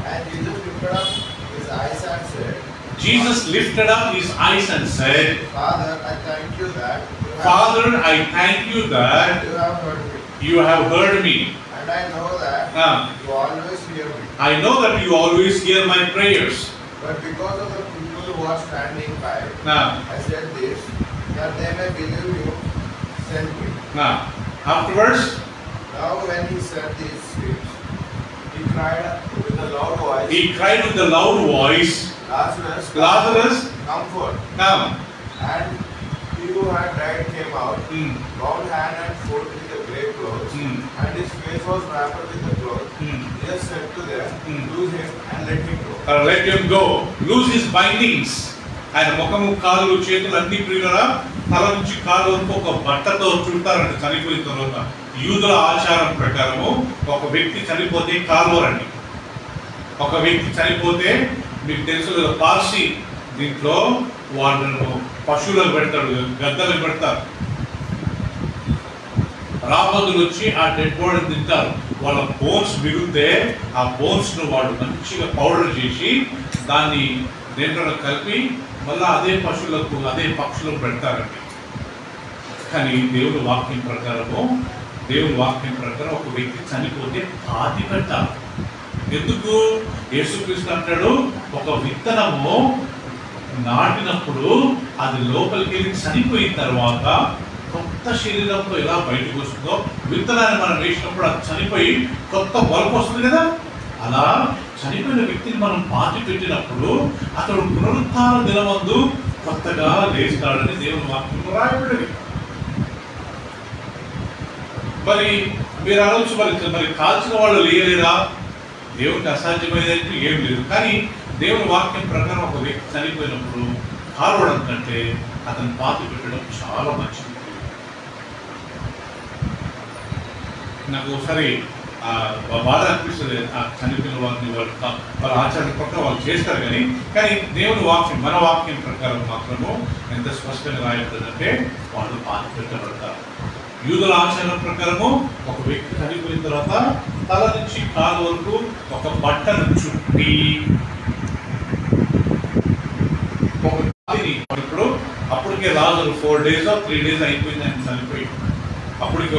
And Jesus lifted up his eyes and said, Jesus lifted up his eyes and said, Father, I thank you that you have heard me. And I know that you always hear me. I know that you always hear my prayers. But because of the people who are standing by, I said this, that they may believe you sent me. Afterwards, now when he said these things, he cried with a loud voice, Lazarus, come forth. And he who had died came out, bound hand and foot with the grey clothes, and his face was wrapped with the cloth. Jesus said to them, loose him and let him go. Let him go. Loose his bindings. ఆయన ముఖము కాళ్ళు చేతులు అన్ని ప్రియులరా తల నుంచి కాళ్ళు వరకు ఒక బట్టతో చుడతారంట చనిపోయిన తర్వాత. యూదుల ఆచారం ప్రకారము ఒక వ్యక్తి చనిపోతే కాల్వరండి. ఒక వ్యక్తి చనిపోతే మీకు తెలుసు కదా, పార్సీ దీంట్లో వాళ్ళను పశువులకు పెడతాడు, గద్దలకు పెడతారు. రాబందులు వచ్చి ఆ డెడ్ బాడీని తింటారు. వాళ్ళ బోన్స్ మిగిలితే ఆ బోన్స్ను వాళ్ళు మంచిగా పౌడర్ చేసి దాన్ని దేంట్లో కలిపి మళ్ళీ అదే పశువులకు అదే పక్షులకు పెడతారండి. కానీ దేవుడు వాక్యం ప్రకారము దేవుని వాక్యం ప్రకారం ఒక వ్యక్తి చనిపోతే పాతి పెట్టాలి. ఎందుకు? యేసుక్రీస్తు అంటాడు, ఒక విత్తనము నాటినప్పుడు అది లోపలికి వెళ్ళి చనిపోయిన తర్వాత కొత్త శరీరంలో ఎలా బయటకు వస్తుందో, విత్తనాన్ని మనం వేసినప్పుడు అది చనిపోయి కొత్త మొలక వస్తుంది కదా, అలా చనిపోయిన వ్యక్తిని మనం పాతి పెట్టినప్పుడు అతడు పునరుత్థాన దినమందు కొత్తగా లేస్తాడని దేవుని వాక్యంలో రాయబడింది. మరి మీరు అనవచ్చు, మరి కాల్చిన వాళ్ళు లేయలేరా? దేవునికి అసాధ్యమైనది ఏం లేదు. కానీ దేవుని వాక్యం ప్రకారం ఒక వ్యక్తి చనిపోయినప్పుడు కాల్వడం కంటే అతను పాతి పెట్టడం చాలా మంచిది. నాకు ఒకసారి బాధ అనిపిస్తుంది, ఆ చనిపోయిన వారిని వాళ్ళ ఆచరణ ప్రకారం వాళ్ళు చేస్తారు. కానీ దేవుని వాక్యం, మన వాక్యం ప్రకారం మాత్రము ఎంత స్పష్టంగా రాయబడిందంటే వాళ్ళు పాతి పెట్టబడతారు. యూదుల ఆచరణ ప్రకారము ఒక వ్యక్తి చనిపోయిన తర్వాత తల నుంచి కాలు వరకు ఒక బట్టను చుట్టి ఇప్పుడు అప్పటికే లాజరు 4 days or 3 days అయిపోయింది ఆయన చనిపోయి. అప్పటికి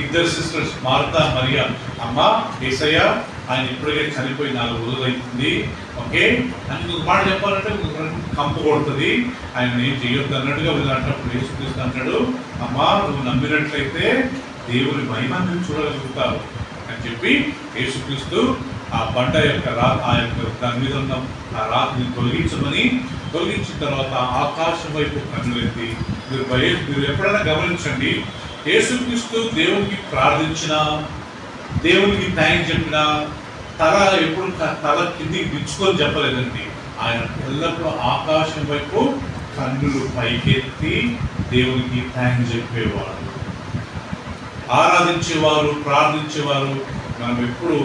ఇద్దరు సిస్టర్స్ మార్తా మరియా, అమ్మ యేసయ్య ఆయన ఇప్పటికే చనిపోయి 4 రోజులు అవుతుంది, ఓకే అని ఒక మాట చెప్పాలంటే కంపు కొడుతుంది, ఆయన ఏం చేయొద్దు అన్నట్టుగా వెళ్ళినప్పుడు యేసుక్రీస్తు అంటాడు, అమ్మ నువ్వు నమ్మినట్లయితే దేవుని మహిమను చూడగలుగుతావు అని చెప్పి యేసుక్రీస్తు ఆ బండ యొక్క ఆ యొక్క దాని మీద ఉన్న ఆ రాతిని తొలగించిన తర్వాత ఆకాశం వైపు కన్నులెత్తి మీరు ఎప్పుడైనా గమనించండి, యేసుక్రీస్తు దేవునికి ప్రార్థించినా, దేవునికి థ్యాంక్స్ చెప్పినా ఎప్పుడు తల కిందికి దించుకొని చెప్పలేదండి. ఆయన ఎల్లప్పుడూ ఆకాశం వైపు కన్నులు పైకెత్తి దేవునికి థ్యాంక్స్ చెప్పేవారు. ఆరాధించేవారు, ప్రార్థించేవారు మనం ఎప్పుడు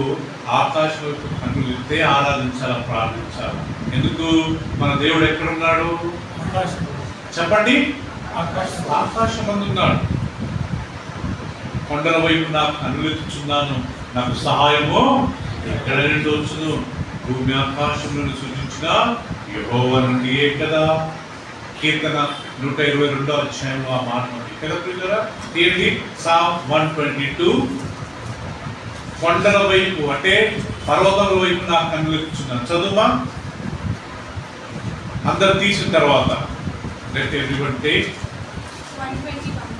ఆకాశం వైపు కన్నులు ఎత్తే ఆరాధించాలా, ప్రార్థించాలి. ఎందుకు? మన దేవుడు ఎక్కడున్నాడు? చెప్పండి, ఆకాశం మందు ఉన్నాడు. కొండల వైపు నాకు కన్నులెత్తుచున్నాను, నాకు సహాయము ఎక్కడ నుండి వచ్చును? భూమి ఆకాశంలో సూచించిన యెహోవా నుండియే కదా. కీర్తన 122వ అధ్యాయంలో ఆ మాట ఇక్కడ తీయండి. Psalm 122. కొండల వైపు అంటే పర్వతాల వైపు నా కన్నులెత్తుచున్నాను. చదువుమా అందరు తీసిన తర్వాత. Let everyone take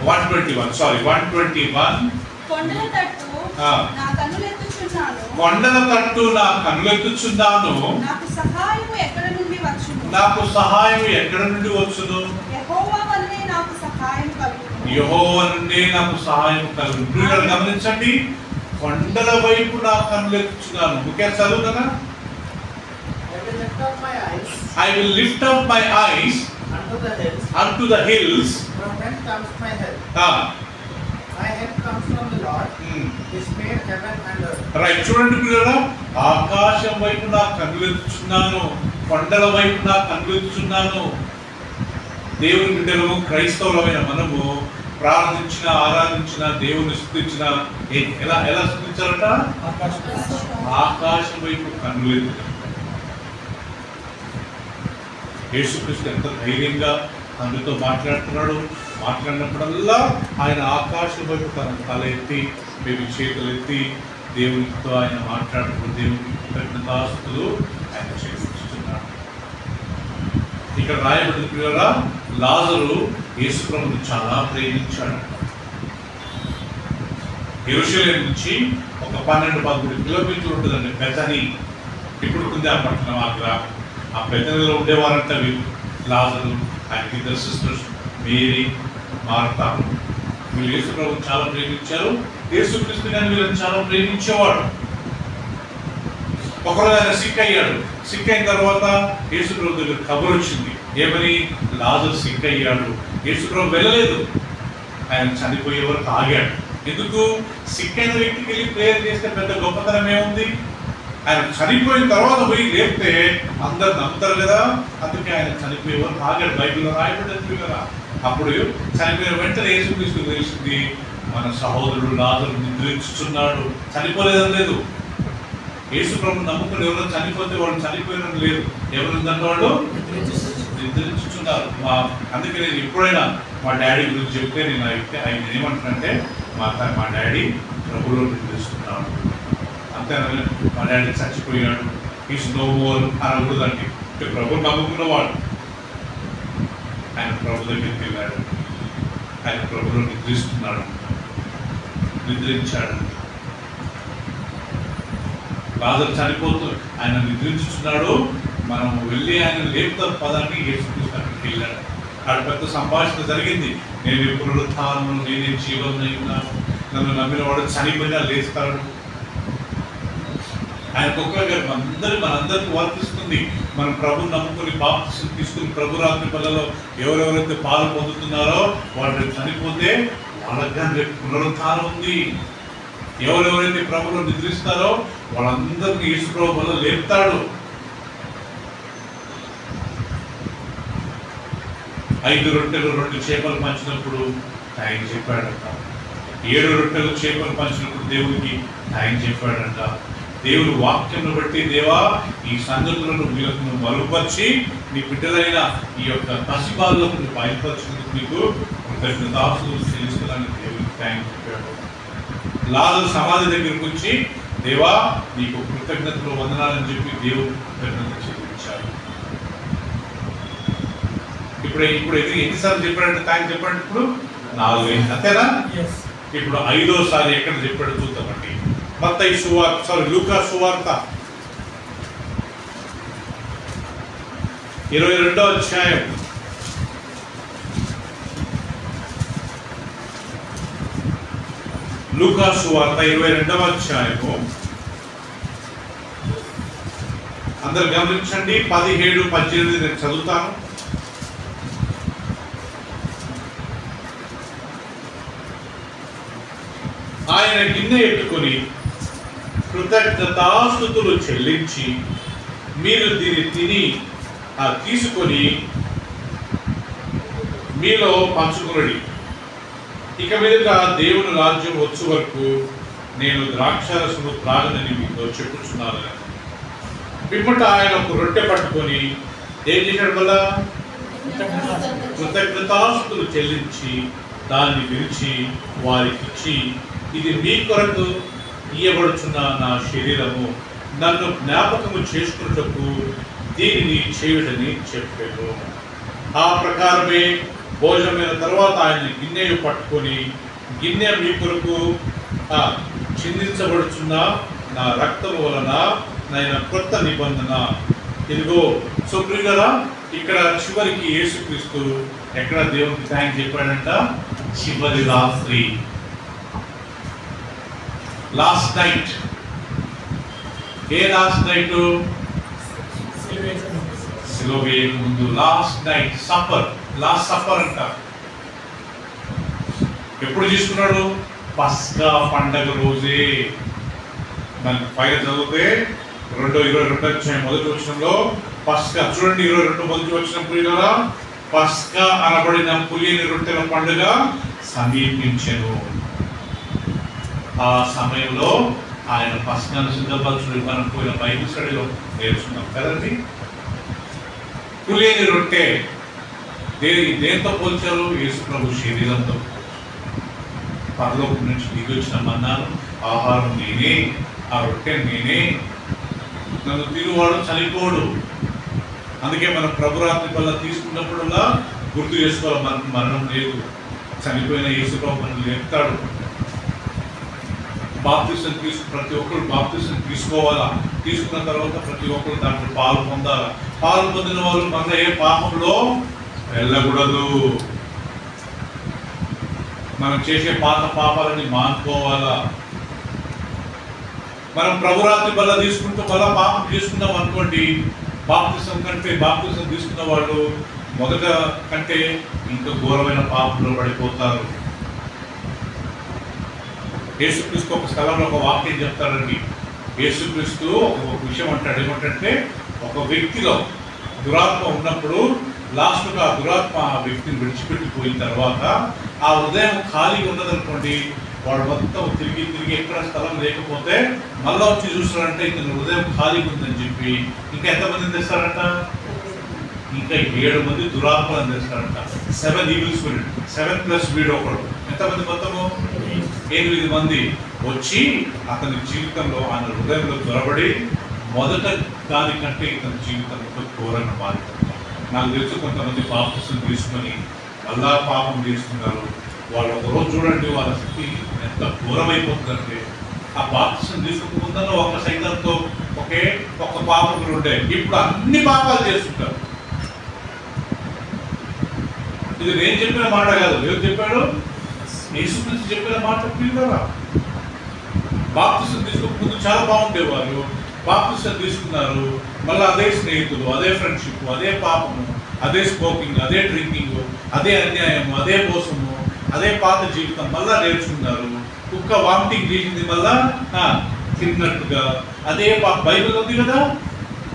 121. Sorry, 121. కొండల తట్టు నా కన్నులెత్తుచున్నాను, కొండల తట్టు నా కన్నులెత్తుచున్నాను, నాకు సహాయము ఎక్కడ నుండి వచ్చును? నాకు సహాయం ఎక్కడ నుండి వచ్చును? యెహోవా వల్లే నాకు సహాయం కలుగును, యెహోవా నుండే నాకు సహాయం కలుగును. ఇక్కడ గమనించండి, కొండల వైపు నా కన్నులెత్తుచున్నాను. ఒకే చదువు కదా. I will lift up my eyes unto the hills. From whence comes my help? My help comes from the Lord. He made heaven and earth. Right, చూడండి పిల్లరా, ఆకాశం వైపు నా కన్నులెత్తుచున్నాను, కొండల వైపు నా కన్నులెత్తుచున్నాను. దేవుని బిడ్డలము, క్రైస్తవులమైన మనము ప్రార్థించిన, ఆరాధించిన, దేవుని స్తుతించిన ఎలా స్తుతించాలట? ఆకాశం వైపు కన్నులెత్తుతాం. యేసుక్రీస్తు ఎంత ధైర్యంగా తండ్రితో మాట్లాడుతున్నాడు. మాట్లాడినప్పుడల్లా ఆయన ఆకాశం వైపు తన తల ఎత్తి, మేము చేతులు ఎత్తి దేవునితో ఆయన మాట్లాడుతున్న దేవునికి కృతజ్ఞతాస్తుతులు ఆయన చేస్తున్నాడు. ఇక్కడ రాయబడిన పిల్లరా, లాజరు యేసుప్రభుని చాలా ప్రేమించాడు. యెరూషలేము నుంచి ఒక 12-13 కిలోమీటర్లు ఉంటుందండి బెతనీ. ఇప్పుడు ఉంది ఆ పట్టణం, ఆ గ్రామం. ఆ బెతనీలో ఉండేవారంట వీళ్ళు, లాజరు, ఆయనకి ఇద్దరు సిస్టర్స్ మేరీ, మార్తా. వీళ్ళు యేసుప్రభుని చాలా ప్రేమించారు. యేసుక్రీస్తు గారిని వీళ్ళని చాలా ప్రేమించేవాడు. ఒకరోజు ఆయన సిక్ అయ్యాడు. సిక్ అయిన తర్వాత యేసుప్రభు దగ్గర కబురు వచ్చింది, ఏమని? లాజరు సిక్ అయ్యాడు. యేసుప్రభు వెళ్ళలేదు, ఆయన చనిపోయే వరకు ఆగాడు. ఎందుకు? సిక్ అయిన వ్యక్తికి వెళ్ళి ప్రేయర్ చేస్తే పెద్ద గొప్పతనం ఏముంది? ఆయన చనిపోయిన తర్వాత పోయి లేపితే అందరు నమ్ముతారు కదా. అందుకే ఆయన చనిపోయే వరకు ఆగాడు. బైబిల్లో రాయబడింది కదా. అప్పుడు చనిపోయిన వెంటనే యేసుక్రీస్తు తెలిసింది, మన సహోదరుడు లాజరు నిద్రించుచున్నాడు, చనిపోలేదని లేదు. యేసుప్రభుని నమ్ముకుని ఎవరో చనిపోతే వాళ్ళు చనిపోయిన లేదు, ఎవరుందంటే వాళ్ళు నిద్రించుచున్నారు. అందుకే నేను ఎప్పుడైనా మా డాడీ గురించి చెప్తే నేను ఆయన ఏమంటానంటే, మా డాడీ ప్రభులో నిద్రిస్తున్నాడు. అంతేనా? మా డాడీ చచ్చిపోయాడు, ఈజ్ నో మోర్ అనకూడదండి. ప్రభుని నమ్ముకున్నవాడు ఆయన ప్రభు దగ్గరికి వెళ్ళాడు, ఆయన ప్రభులో నిద్రిస్తున్నాడు, నిద్రించాడు. లాజరు చనిపోతూ ఆయన నిద్రించుతున్నాడు, మనం వెళ్ళి ఆయన లేపుతాం పదాన్ని యేసుక్రీస్తు అక్కడికి వెళ్ళాడు. అక్కడ పెద్ద సంభాషణ జరిగింది. నేను ఎప్పుడు తాను, నేనే జీవనై ఉన్నాను, నన్ను నమ్మిన వాడు చనిపోయినా లేస్తాడు. ఆయన ఒక్కొక్కరు మనందరికీ వర్తిస్తుంది. మనం ప్రభుని నమ్ముకుని బాప్తిసం తీసుకుని ప్రభు రాత్రి పనులలో ఎవరెవరైతే పాలు పొందుతున్నారో వాళ్ళు చనిపోతే వాళ్ళకి కానీ రేపు పునరుత్థానం ఉంది. ఎవరెవరైతే ప్రభులో నిద్రిస్తారో వాళ్ళందరినీ యేసు ప్రభు వల్ల లేపుతాడు. 5 రొట్టెలు 2 చేపలు పంచినప్పుడు ఆయన చెప్పాడంట. 7 రొట్టెలు చేపలు పంచినప్పుడు దేవుడికి ఆయన చెప్పాడంట. దేవుడు వాక్యంను బట్టి, దేవా ఈ సంగతులను వీళ్ళకు మరుగుపరిచి నీ బిడ్డలైన ఈ యొక్క పసిబాలకు బయలుపరిచినందుకు నీకు కృతజ్ఞతాస్తుతులు చెల్లిస్తున్నానని దేవుడికి ఆయన చెప్పాడు. లాజరు సమాధి దగ్గరికి వచ్చి, దేవా నీకు కృతజ్ఞతలు వందనాలని చెప్పి దేవుడు కృతజ్ఞత చెల్లించాడు. ఇప్పుడు ఎన్నిసార్లు చెప్పాడంటే థ్యాంక్స్ చెప్పాడు? ఇప్పుడు 4 అయింది, అంతేనా? ఇప్పుడు 5వసారి ఎక్కడ చెప్పాడు చూద్దామండి. మత్తయి సువార్త, లూకా సువార్త 22వ అధ్యాయం. లూకా సువార్త 22వ అధ్యాయము. అందరు గమనించండి. 17, 18 నేను చదువుతాను. ఆయన గిన్నె ఎత్తుకొని కృతజ్ఞతాస్తుతులు చెల్లించి, మీరు దీన్ని తిని తీసుకొని మీలో పంచుకునడి. ఇక మీదట దేవుని రాజ్యం వచ్చు వరకు నేను ద్రాక్షారసము త్రాగనని మీతో చెప్పుచున్నాను. పిమ్మట ఆయన ఒక రొట్టె పట్టుకొని ఏం చేశాడు? వల్ల కృతజ్ఞతాస్తుతులు చెల్లించి దాన్ని విరిచి వారికి ఇచ్చి, ఇది మీ కొరకు ఇయ్యబడుచున్న నా శరీరము, నన్ను జ్ఞాపకము చేసుకున్నటకు దీనిని చేయుడని చెప్పాను. ఆ ప్రకారమే భోజనమైన తర్వాత ఆయన గిన్నెను పట్టుకొని, గిన్నె మీ కొరకు చిందించబడుచున్న నా రక్తము వలన నైన కొత్త నిబంధన. ఇదిగో ప్రియులారా, ఇక్కడ చివరికి యేసుక్రీస్తు ఎక్కడ దేవునికి థ్యాంక్స్ చెప్పాడంట? చివరి రాత్రి, లాస్ట్ నైట్. ఏ లాస్ట్ నైట్? సిలువ వేయక ముందు last night suffer, last suffer అంట. ఎప్పుడు తీసుకున్నాడు? పస్కా పండగ రోజే. దానికి పైన చదివితే 22వ అధ్యాయం మొదటి వచనంలో పస్కా చూడండి. 22 మొదటి వచనం, ప్రియులారా, పస్కా అనబడిన పులియని రొట్టెల పండుగ సమీపించెను. ఆ సమయంలో ఆయన పస్కాను సిద్ధపరచుడు మనం పోయిన బైబిల్ స్టడీలో నేర్చుకున్నాం కదండి. పులియని రొట్టె దేంతో పోల్చారు? యేసు ప్రభు శరీరంతో. పరలోకం నుంచి దిగి వచ్చిన మన్నాను ఆహారం నేనే, ఆ రొట్టె నేనే, నన్ను తినువాడు చనిపోడు. అందుకే మనం ప్రభురాత్రి వల్ల తీసుకున్నప్పుడల్లా గుర్తు చేసుకోవాలి, మనకు మరణం లేదు, చనిపోయిన యేసు ప్రభు మనల్ని లేపుతాడు. బాప్తిసం ప్రతి ఒక్కరు బాప్తిసం తీసుకోవాలా. తీసుకున్న తర్వాత ప్రతి ఒక్కరు దాంట్లో పాలు పొందాలా. పాలు పొందిన వాళ్ళు మన ఏ పాపంలో వెళ్ళకూడదు. మనం చేసే పాత పాపాలని మానుకోవాలా. మనం ప్రభురాత్రి వల్ల తీసుకుంటూ వల్ల పాపం తీసుకున్నాం అనుకోండి, బాప్తిసం తీసుకున్న వాళ్ళు మొదట కంటే ఇంకా ఘోరమైన పాపంలో పడిపోతారు. యేసుక్రీస్తు ఒక స్థలంలో ఒక వాక్యం చెప్తాడండి. యేసుక్రీస్తు ఒక విషయం అంటాడు. ఏమంటే, ఒక వ్యక్తిలో దురాత్మ ఉన్నప్పుడు లాస్ట్గా ఆ దురాత్మ ఆ వ్యక్తిని విడిచిపెట్టిపోయిన తర్వాత ఆ హృదయం ఖాళీగా ఉన్నదనుకోండి, వాడు మొత్తం తిరిగి ఎక్కడ స్థలం లేకపోతే మళ్ళీ వచ్చి చూస్తాడంటే ఇతని హృదయం ఖాళీగా ఉందని చెప్పి ఇంకా ఎంతమందిని తెస్తారంట? ఇంకా 7 మంది దురాత్మలను తెస్తారంట. 7 ఈవిల్ స్పిరిట్, 7 ప్లస్ వీడు ఒకడు. ఎంతమంది మొత్తము? 8 మంది వచ్చి అతని జీవితంలో ఆయన హృదయంలో చొరబడి మొదట దానికంటే ఇతని జీవితంలో ఘోరంగా మారిపోతారు. నాకు తెలుసు కొంతమంది బాప్తిసం తీసుకొని మళ్ళా పాపం చేస్తున్నారు. వాళ్ళు ఒకరోజు చూడండి వాళ్ళ స్థితి ఎంత ఘోరమైపోతుందంటే, ఆ బాప్తిసం తీసుకోకుండా ఒక సైతంతో ఒక పాపములు ఉండే, ఇప్పుడు అన్ని పాపాలు చేస్తుంటారు. ఇది నేను చెప్పిన మాట కాదు, ఎవరు చెప్పాడు? యేసుక్రీస్తు చెప్పిన మాట పిల్లరా. బాప్తిసం తీసుకోకముందు చాలా బాగుండేవారు, బాప్తిసం తీసుకున్నారు, మళ్ళీ అదే స్నేహితులు, అదే ఫ్రెండ్షిప్, అదే పాపము, అదే స్మోకింగ్, అదే డ్రింకింగ్, అదే అన్యాయము, అదే మోసము, అదే పాత జీవితం మళ్ళా నేర్చుకున్నారు. కుక్క వామిటింగ్ చేసింది మళ్ళా తిన్నట్టుగా, అదే బైబిల్ ఉంది కదా,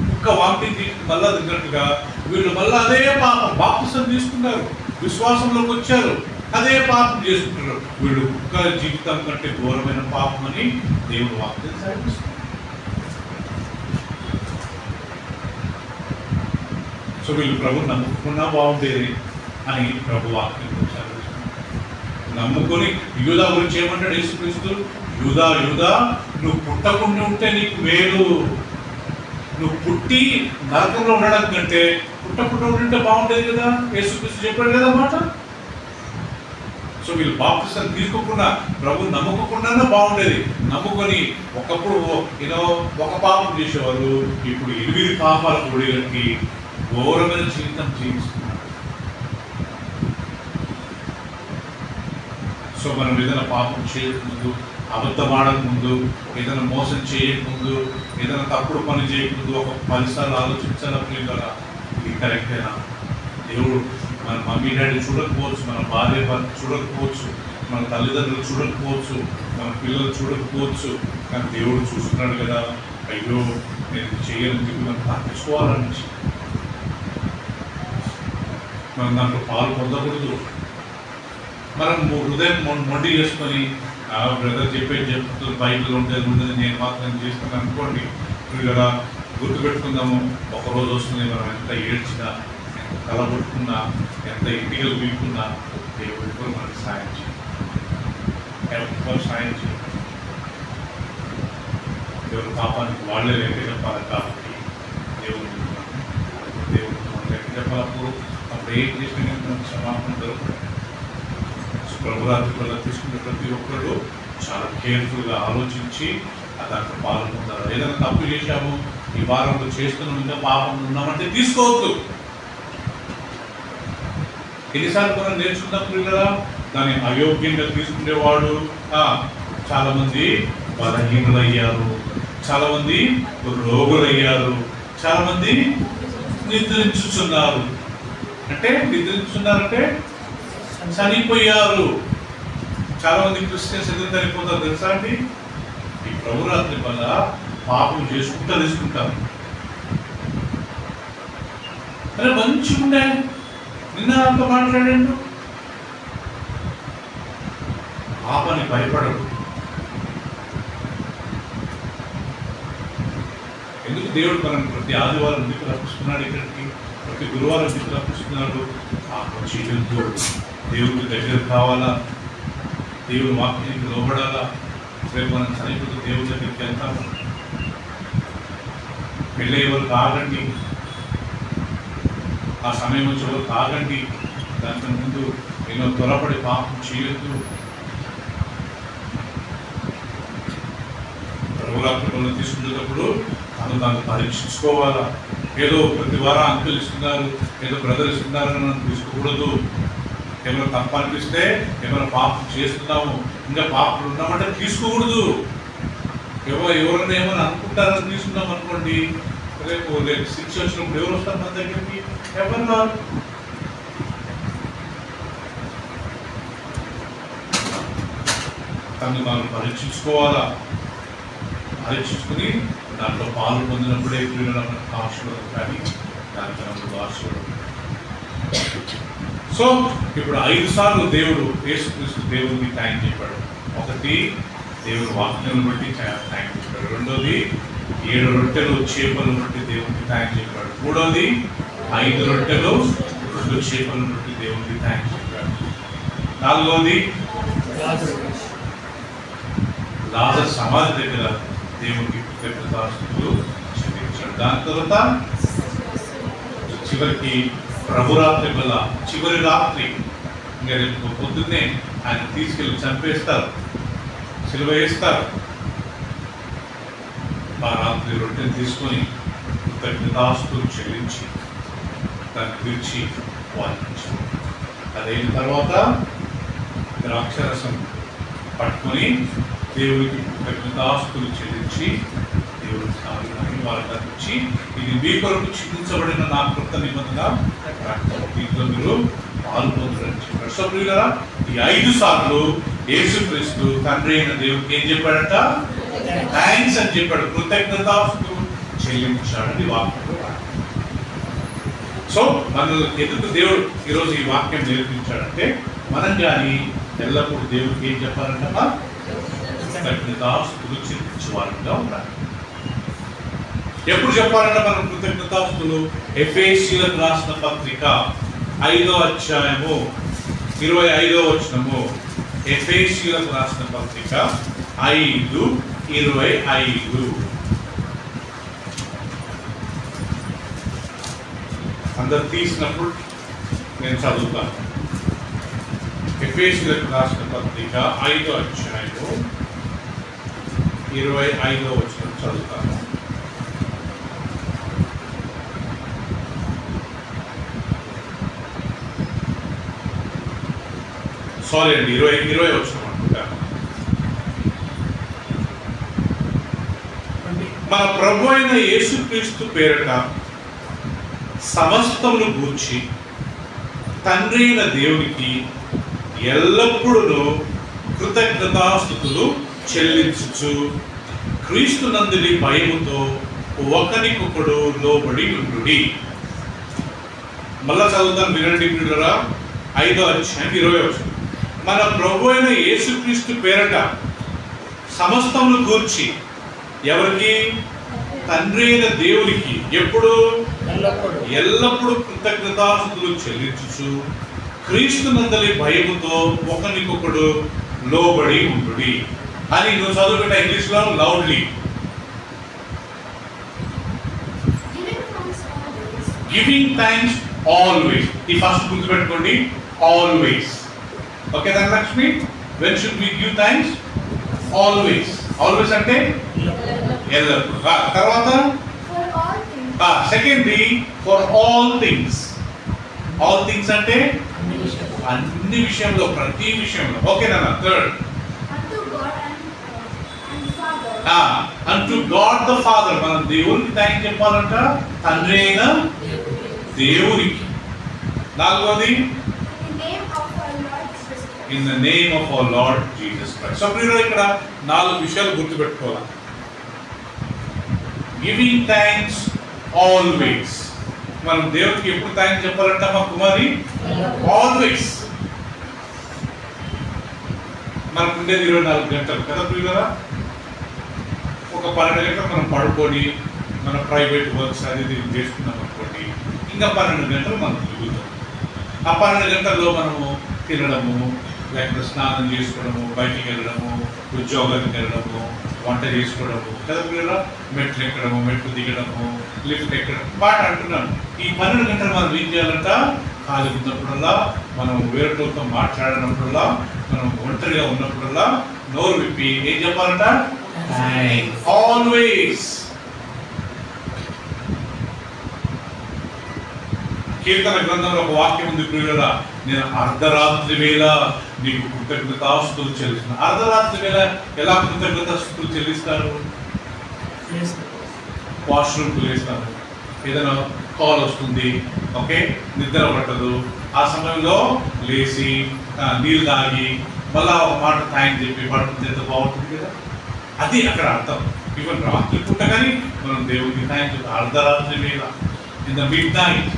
కుక్క వామిటింగ్ చేసింది మళ్ళా తిన్నట్టుగా వీళ్ళు మళ్ళీ అదే పాపం. బాప్తిసం తీసుకున్నారు, విశ్వాసంలోకి వచ్చారు, అదే పాపం చేసుకుంటున్నారు. వీళ్ళు కుక్క జీవితం కంటే ఘోరమైన పాపం అని దేవుడు వాక్యం సాగిస్తున్నారు. సో వీళ్ళు ప్రభు నమ్ముకున్నా బాగుండేది అని ప్రభు వాక్యం నమ్ముకొని యూదా గురించి ఏమంటాడు యేసుక్రీస్తు? యూదా యూదా, నువ్వు పుట్టకుండా ఉంటే నీకు మేలు. నువ్వు పుట్టి నరకంలో ఉండడం కంటే పుట్టకుండా ఉంటే బాగుండేది కదా. యేసుక్రీస్తు చెప్పాడు కదా మాట. సో వీళ్ళు బాప్తిసం తీసుకోకుండా ప్రభు నమ్మకుండా బాగుండేది. నమ్ముకొని ఒకప్పుడు ఒక పాపం చేసేవారు, ఇప్పుడు 8 పాపాల కూడికి ఘోరమైన జీవితం జీవిస్తున్నారు. సో మనం ఏదైనా పాపం చేయకముందు, అబద్ధం ఆడకముందు, ఏదైనా మోసం చేయకముందు, ఏదైనా తప్పుడు పని చేయకముందు ఒక 10 సార్లు ఆలోచించాలి కదా, ఇది కరెక్టేనా? దేవుడు మన మమ్మీ డాడీ చూడకపోవచ్చు, మన భార్య భర్త చూడకపోవచ్చు, మన తల్లిదండ్రులు చూడకపోవచ్చు, మన పిల్లలు చూడకపోవచ్చు, కానీ దేవుడు చూస్తున్నాడు కదా. అయ్యో నేను చేయని చెప్పి మనం తప్పించుకోవాలని మనం దాంట్లో పాలు పొందకూడదు. మనం హృదయం మొండి చేసుకొని బ్రదర్ చెప్తుంది బైబిల్ ఉంటుంది నేను మాత్రం చేస్తాను అనుకోండి కదా. గుర్తుపెట్టుకుందాము, ఒకరోజు వస్తుంది మనం ఎంత ఏడ్చినా, ఎంత కలబొట్టుకున్నా, ఎంత ఇంటికలు వీపుకున్నా దేవుడు ఎప్పుడు మనకి సాయం చేయాలి. ఎవరు సాయం చేయాలి? దేవుడు పాపానికి వాళ్ళే లెక్క చెప్పాలి. కాబట్టి దేవుడు మనం లెక్క చెప్పాలప్పుడు అప్పుడు ఏం చేసినా మనకు క్షమాపణ దొరుకుతుంది. ప్రభురాత్రి వల్ల తీసుకునే ప్రతి ఒక్కరు చాలా కేర్ఫుల్గా ఆలోచించి దాంట్లో పాల్గొంటారు. ఏదైనా తప్పు చేశాము, ఈ వారంలో చేస్తున్నాం, ఇంకా పాపం ఉన్నామంటే తీసుకోవద్దు. ఎన్నిసార్లు మనం నేర్చుకున్నప్పుడు కదా దాన్ని అయోగ్యంగా తీసుకునేవాడు. చాలా మంది బలహీనులయ్యారు, చాలా మంది రోగులయ్యారు, చాలా మంది నిద్రించుచున్నారు. అంటే నిద్రించున్నారంటే చనిపోయారు. చాలా మంది క్రిస్టియన్స్ ఎందుకు చనిపోతారు తెలుసా అండి? ఈ ప్రభురాత్రి వల్ల పాపం చేసుకుంటా తీసుకుంటారు. అరే మంచిగా ఉండే, నిన్న అంతా మాట్లాడాడు, పాపానికి భయపడడు. ఎందుకు దేవుడు మనం ప్రతి ఆదివారం ఎందుకు రప్పిస్తున్నాడు ఇక్కడికి, ప్రతి గురువారం ఎందుకు రప్పిస్తున్నాడు? పాపం చేయొద్దు, దేవుడికి దగ్గర కావాలా, దేవుడు వాక్యానికి లోబడాలా. రేపు మనం చనిపోతే దేవుడి దగ్గరికి వెళ్తాము. పెళ్ళయ్యేవారు కాగండి, ఆ సమయం వచ్చేవారు కాగండి. దాని ముందు ఎన్నో త్వరపడి పాపం చేయొద్దు. ప్రభురాత్రులను తీసుకునేటప్పుడు దాన్ని పరీక్షించుకోవాలా. ఏదో ప్రతి వారం అంకులు ఇస్తున్నారు, ఏదో బ్రదర్ ఇస్తున్నారని మనం తీసుకోకూడదు. ఏమైనా తప్ప అనిపిస్తే, ఏమైనా పాపం చేస్తున్నాము, ఇంకా పాపలు ఉన్నామంటే తీసుకోకూడదు. ఎవరైనా ఏమైనా అనుకుంటారని తీసుకున్నాం అనుకోండి, రేపు శిక్ష వచ్చినప్పుడు ఎవరు వస్తారు మన దగ్గరికి? ఎవరు రారు. తను మనం పరీక్షించుకోవాలా. పరీక్షించుకుని దాంట్లో పాలు పొందినప్పుడే ఆశీర్వాదం, కానీ దానికి ఆశీర్వాదం. సో ఇప్పుడు 5 సార్లు దేవుడు యేసుక్రీస్తు దేవుడికి థ్యాంక్ చెప్పాడు. ఒకటి దేవుడు వాక్యాలను బట్టి థ్యాంక్ చెప్పాడు. రెండోది 7 రొట్టెలు చేపలను బట్టి దేవుడికి థ్యాంక్ చెప్పాడు. మూడోది 5 రొట్టెలు 2 చేపలను బట్టి దేవుడికి థ్యాంక్ చెప్పాడు. నాలుగోది లాజరు సమాధి దగ్గర దేవునికి కృతజ్ఞతాస్తుతులు చెల్లించాడు. దాని తర్వాత చివరికి ప్రభురాత్రి వల్ల చివరి రాత్రి ఇంకా రేపు పొద్దున్నే ఆయన తీసుకెళ్ళి చంపేస్తారు, సిలువ వేస్తారు. ఆ రాత్రి రొట్టెని తీసుకొని కృతజ్ఞతాస్తుతులు చెల్లించి దాన్ని విరిచి వాయించారు. అదైన తర్వాత ద్రాక్షరసం పట్టుకొని దేవుడికి కృతజ్ఞతాస్తుతులు చెల్లించి దేవుడికి సాగులని వాళ్ళకి అందించి, ఇది మీ కొరకు చిందించబడిన నా కృత నిబంధన దీంట్లో మీరు పాల్గొంటారని చెప్పారు. సో ప్రియులారా, ఈ 5 సార్లు యేసుక్రీస్తు తండ్రి అయిన దేవుడికి ఏం చెప్పాడట? థ్యాంక్స్ అని చెప్పాడు, కృతజ్ఞతాస్తుతులు చెల్లించాడని వాక్యంలో. సో మనల్ని ఎందుకు దేవుడు ఈరోజు ఈ వాక్యం నేర్పించాడంటే, మనం కానీ ఎల్లప్పుడూ దేవుడికి ఏం చెప్పాలంట? కృతజ్ఞతాస్తుతులు చెల్లించే వారంగా ఉండాలి. ఎప్పుడు చెప్పాలంటే మనం కృతజ్ఞతాస్తుతులు? ఎఫెసీయులకు రాసిన పత్రిక 5వ అధ్యాయము 25వ వచనము. ఎఫెసీయులకు రాసిన పత్రిక 5:25. అందరు తీసినప్పుడు నేను చదువుతాను. ఎఫెసీయులకు రాసిన పత్రిక 5వ అధ్యాయము 25వ వచనం చదువుతాను. సారీ అండి, 20 వచనం అనుకుంటాను. మన ప్రభు అయిన యేసుక్రీస్తు పేరట సమస్తమును గూర్చి తండ్రి అయిన దేవునికి ఎల్లప్పుడూ కృతజ్ఞతాస్తుతులు చెల్లించుచు క్రీస్తు నందుని భయముతో ఒకరికొకడు లోబడి ఉండుడి. మళ్ళా చదువుతాను, వినండి ప్రియులారా. 5వ అధ్యాయం 20వ వచనం. మన ప్రభు అయిన యేసుక్రీస్తు పేరట సమస్తమును గూర్చి ఎవరికి? తండ్రి అయిన దేవునికి ఎప్పుడు? ఎల్లప్పుడూ కృతజ్ఞతాస్తుతులు చెల్లించుచు క్రీస్తు నందలి భయముతో ఒకరికొకడు లోబడి ఉండుడి అని నువ్వు చదువుకుంట ఇంగ్లీష్ లో లౌడ్లీ. Giving thanks always. ఈ ఫస్ట్ గుర్తుపెట్టుకోండి, always. Okay Dhanalakshmi, when should we give thanks? Always. Always అంటే ఎల్లప్పుడు. తర్వాత సెకండ్ది for all things. All things అంటే అన్ని విషయంలో, ప్రతి విషయంలో. ఓకేనా? Third, unto God the Father. మనం దేవునికి థ్యాంక్స్ చెప్పాలంట, తండ్రి అయిన దేవునికి. నాలుగోది in the name of our Lord Jesus Christ. So మీరు ఇక్కడ 4 విషయాలు గుర్తుపెట్టుకోవాలి. Giving thanks always. మనం దేవునికి ఎప్పుడు థ్యాంక్స్ చెప్పాలంట మా కుమారి? ఆల్వేస్. మనకు ఉండేది 24 గంటలు కదా ప్రియులారా. ఒక 12 గంటలు మనం పడుకొని మన ప్రైవేట్ వర్క్స్ అది చేసుకున్నాం అనుకోండి, ఇంకా 12 గంటలు మనం తిరుగుతాం. ఆ 12 గంటల్లో మనము తినడము, లేకపోతే స్నానం చేసుకోవడము, బయటికి వెళ్ళడము, ఉద్యోగానికి వెళ్ళడము, వంట చేసుకోవడము కదా పిల్లలు, మెట్లు ఎక్కడము, మెట్లు దిగడము, లిఫ్ట్ ఎక్కడం, మాట అంటున్నాను. ఈ 12 గంటలు మనం ఏం చేయాలంట? ఖాళీ ఉన్నప్పుడల్లా, మనం వేరేతో మాట్లాడినప్పుడల్లా, మనం ఒంటరిగా ఉన్నప్పుడల్లా నోరు విప్పి ఏం చెప్పాలంట? ఆల్వేస్. కీర్తన గ్రంథంలో ఒక వాక్యం ఉంది ప్రియులారా, నేను అర్ధరాత్రి వేళ నీకు కృతజ్ఞతాస్తుతులు చెల్లిస్తున్నాను. అర్ధరాత్రి వేళ ఎలా కృతజ్ఞతాస్తుతులు చెల్లిస్తారు? వాష్రూమ్కి లేస్తారు, ఏదైనా కాల్ వస్తుంది, ఓకే, నిద్ర పట్టదు, ఆ సమయంలో లేచి నీళ్ళు తాగి మళ్ళా ఒక మాట థ్యాంక్ చెప్పి పడుతుంది, ఎంత బాగుంటుంది కదా. అది అక్కడ అర్థం. ఈవెన్ రాత్రి పూట కానీ మనం దేవుడికి థ్యాంక్ చెప్పి అర్ధరాత్రి వేళ, in the mid night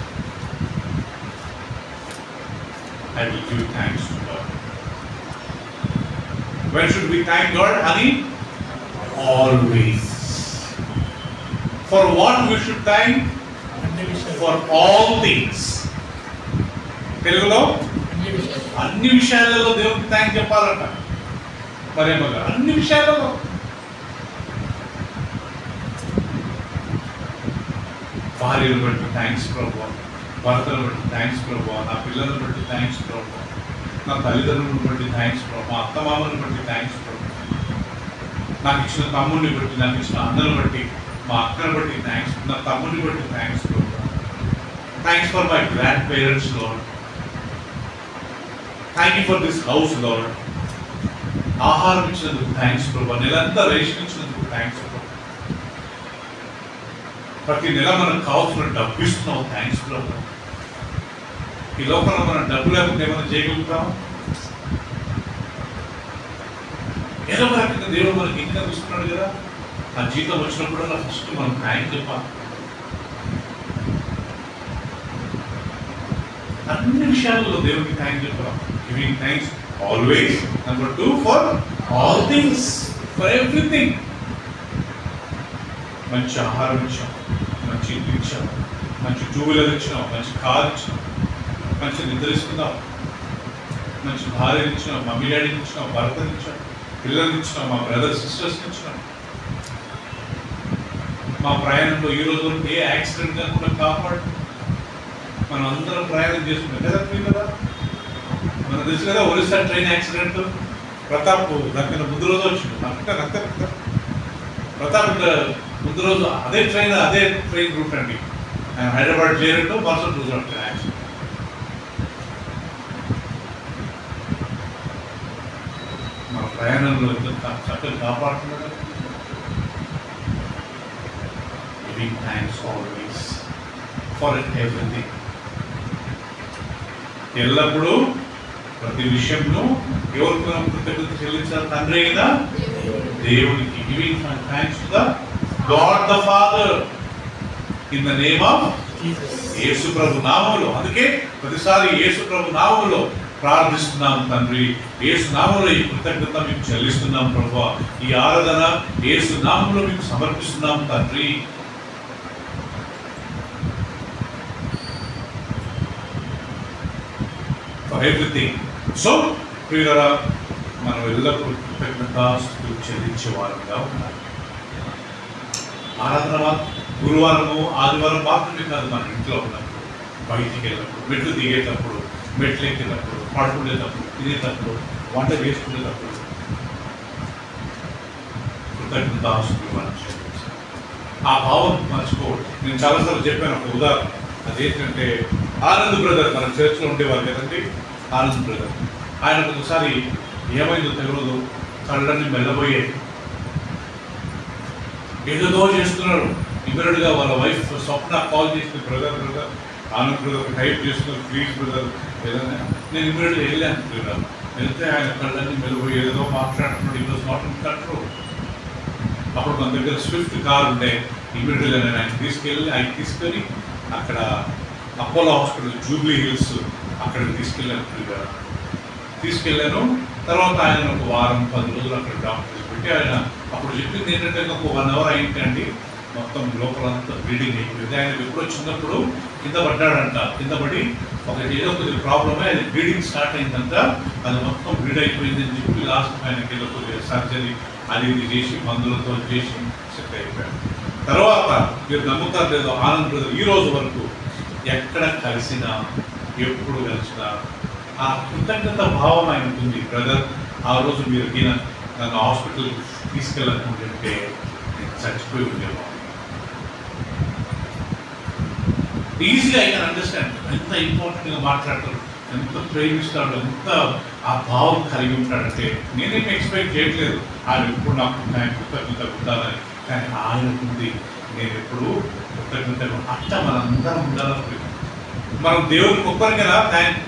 I will give thanks to God. When should we thank God, honey? Always. For what we should thank? For all things. తెలుగులో అన్ని విషయాలలో దేవుడికి థ్యాంక్ చెప్పాలంట. మరేమో అన్ని విషయాలలో భార్యను బట్టి థ్యాంక్స్ ప్రభు, భర్తను బట్టి థ్యాంక్స్ ప్రభు, నా పిల్లలను బట్టి థ్యాంక్స్ ప్రభు, నా తల్లిదండ్రులను బట్టి థ్యాంక్స్ ప్రభు, మా అత్తమామలను బట్టి థ్యాంక్స్ ప్రభు, నాకు ఇచ్చిన తమ్ముడిని బట్టి, నాకు ఇచ్చిన అన్నను బట్టి, మా అక్కను బట్టి థ్యాంక్స్, నా తమ్ముడిని బట్టి thanks Prabhu. Thanks for my grand parents lord. Thank you for this house lord. ఆహారం ఇచ్చినందుకు థ్యాంక్స్ ప్రభు, నెలంతా రేషన్ ఇచ్చినందుకు థ్యాంక్స్ ప్రభు, ప్రతి నెల మనకు కావాల్సిన డబ్బు ఇస్తున్నావు థ్యాంక్స్ ప్రభు. ఈ లోపల మనం డబ్బు లేకుండా ఏమైనా చేయగలుగుతాం? ఏదో ఒక రకంగా దేవుడు మనకి ఇంకా ఇస్తున్నాడు కదా. ఆ జీతం వచ్చినప్పుడు ఫస్ట్ మనం థ్యాంక్ చెప్పాలి. అన్ని విషయాల్లో దేవుడికి థ్యాంక్ చెప్పాలి. Giving thanks always. Number 2 for all things, for everything. మంచి ఆహారం ఇచ్చాం, మంచి ఇల్లు ఇచ్చాం, మంచి 2 వీలర్ ఇచ్చినాం, మంచి కార్ ఇచ్చినాం, మంచి నిద్ర ఇస్తున్నాం, మంచి భార్యని ఇచ్చినాం, మమ్మీ డాడీని ఇచ్చినాం, భర్తని ఇచ్చాం, పిల్లల్ని ఇచ్చినాం, మా బ్రదర్ సిస్టర్స్ని ఇచ్చినాం. మా ప్రయాణంలో ఈ రోజు ఏ యాక్సిడెంట్ కాకుండా కాపాడు. మనం అందరం ప్రయాణం చేస్తున్నాం కదా కదా. మనకు తెలుసు కదా ఒరిస్సా ట్రైన్ యాక్సిడెంట్. ప్రతాప్ దానికన్నా ముందు రోజు వచ్చింది. ప్రతాప్ ముందు రోజు అదే ట్రైన్ రూట్ అండి. ఆయన హైదరాబాద్ చేరండు, మరుసటి రోజు అంటే యాక్సిడెంట్. మన ప్రయాణంలో చక్కగా కాపాడుతున్నాడు. Giving thanks always for everything. ఎల్లప్పుడూ ప్రతి విషయంలో ఎవరికి మనం కృతజ్ఞత చెల్లించాలి? తండ్రి కదా, దేవునికి. Giving thanks to the God the Father in the name of Yesu ప్రభు నామములో. అందుకే ప్రతిసారి యేసు ప్రభు నామములో ప్రార్థిస్తున్నాం తండ్రి. యేసు నామములో ఈ కృతజ్ఞత మీకు చెల్లిస్తున్నాం ప్రభువా. ఈ ఆరాధన యేసు నామములో మీకు సమర్పిస్తున్నాం తండ్రి. For everything. సో ప్రియులారా, మనం ఎల్లప్పుడూ కృతజ్ఞతాస్తుతులు చెల్లించే వారంగా ఉండాలి. ఆరాధన గురువారము ఆదివారం మాత్రమే కాదు, మన ఇంట్లో ఉన్నప్పుడు, బయటికి వెళ్ళినప్పుడు, మెట్లు దిగేటప్పుడు, మెట్లు ఎక్కేటప్పుడు, పడుకునేటప్పుడు, తినేటప్పుడు, వంట చేసుకునేటప్పుడు కృతజ్ఞతాస్తుతులు మనం చెల్లించాలి. ఆ భావం మర్చిపోవడం. నేను చాలాసార్లు చెప్పాను ఒక ఉదాహరణ. అదేంటంటే ఆనంద్ బ్రదర్ మన చర్చ్లో ఉండేవారు కదండి. ఆనంద్ బ్రదర్ ఆయన ఒకసారి ఏమైందో తెలియదు, కళ్ళన్నీ మెల్లబోయాయి. ఏదో చేస్తున్నాడు. ఇమ్మీడియట్గా వాళ్ళ వైఫ్ స్వప్న కాల్ చేసి, బ్రదర్ ఆనంద్ బ్రదర్ టైప్ చేస్తున్నారు, ప్లీజ్ బ్రదర్ ఏదైనా. నేను ఇమ్మీడియట్గా వెళ్ళాను బ్రదర్. వెళ్తే ఆయన కళ్ళన్నీ మెల్లబోయి ఏదో మాట్లాడుతున్నాడు. ఈ రోజు నాట్ ఇన్ కంట్రోల్. అప్పుడు మన దగ్గర స్విఫ్ట్ కార్ ఉండే. ఇమ్మీడియట్గా నేను ఆయన తీసుకొని అక్కడ అపోలో హాస్పిటల్ జూబ్లీ హిల్స్ అక్కడికి తీసుకెళ్ళాను. తర్వాత ఆయన ఒక వారం 10 రోజులు అక్కడ డాక్టర్స్ పెట్టి ఆయన అప్పుడు చెప్పింది ఏంటంటే ఒక 1 అవర్ అయిందండి, మొత్తం లోపలంతా బ్లీడింగ్ అయిపోయింది. ఆయన ఎప్పుడో చిన్నప్పుడు కింద పడ్డాడంట. కింద పడి ఏదో కొద్దిగా ప్రాబ్లమే, అది బ్లీడింగ్ స్టార్ట్ అయిందంట. అది మొత్తం బ్లీడ్ అయిపోయింది అని చెప్పి లాస్ట్ ఆయనకి ఏదో కొద్దిగా సర్జరీ అది ఇది చేసి మందులతో చేసి సెట్ అయిపోయాడు. తర్వాత మీరు నమ్ముతారు లేదో, ఆనంద్ బ్రదర్ ఈ రోజు వరకు ఎక్కడ కలిసినా, ఎప్పుడు కలిసినా ఆ కృతజ్ఞత భావం ఆయనకు ఉంది. బ్రదర్, ఆ రోజు మీరు నన్ను హాస్పిటల్ తీసుకెళ్ళకుంటే నేను చచ్చిపోయి ఉండేవాడు. ఈజీగా ఐ కెన్ అండర్స్టాండ్. ఎంత ఇంపార్టెంట్గా మాట్లాడతాడు, ఎంత ప్రేమిస్తాడు, ఎంత ఆ భావం కలిగి ఉంటాడంటే నేనేమి ఎక్స్పెక్ట్ చేయట్లేదు ఆయన ఎప్పుడు నాకు కృతజ్ఞత ఉండాలని. కానీ ఆయనకుంది. నేను ఎప్పుడు కృతజ్ఞతగా అట్ట మనందరం ఉండాలని. మనం దేవునికి ఒక్కరికైనా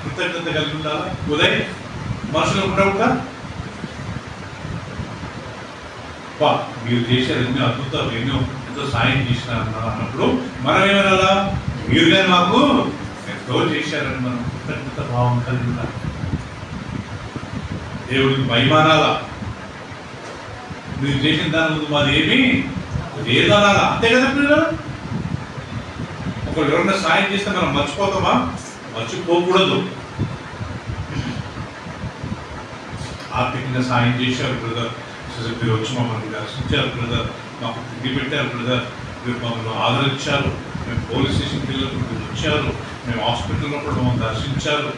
కృతజ్ఞత కలిగి ఉండాలా? ఉదయం మనుషులు ఉండవుగా, మీరు చేశారు ఎన్నో అద్భుతాలు, ఎంతో సాయం చేసినారు అన్నప్పుడు మనం ఏమనాలా? మీరు కానీ మాకు ఎంతో చేశారని మనం కృతజ్ఞత భావం కలిగి ఉండాలి. దేవుడికి మహిమానాలా? మీరు చేసిన దాని ముందు మాది ఏమి లేదనాలా? అంతే కదా పిల్లలు. ఒకళ్ళు ఎవరైనా సాయం చేస్తే మనం మర్చిపోతామా? మర్చిపోకూడదు. ఆర్థికంగా సాయం చేశారు బ్రదర్, మీరు వచ్చి మమ్మల్ని దర్శించారు బ్రదర్, మాకు తిండి పెట్టారు బ్రదర్, మీరు మమ్మల్ని ఆదరించారు, మేము పోలీస్ స్టేషన్కి వెళ్ళినప్పుడు మీరు వచ్చారు, మేము హాస్పిటల్ ఉన్నప్పుడు మమ్మల్ని దర్శించారు,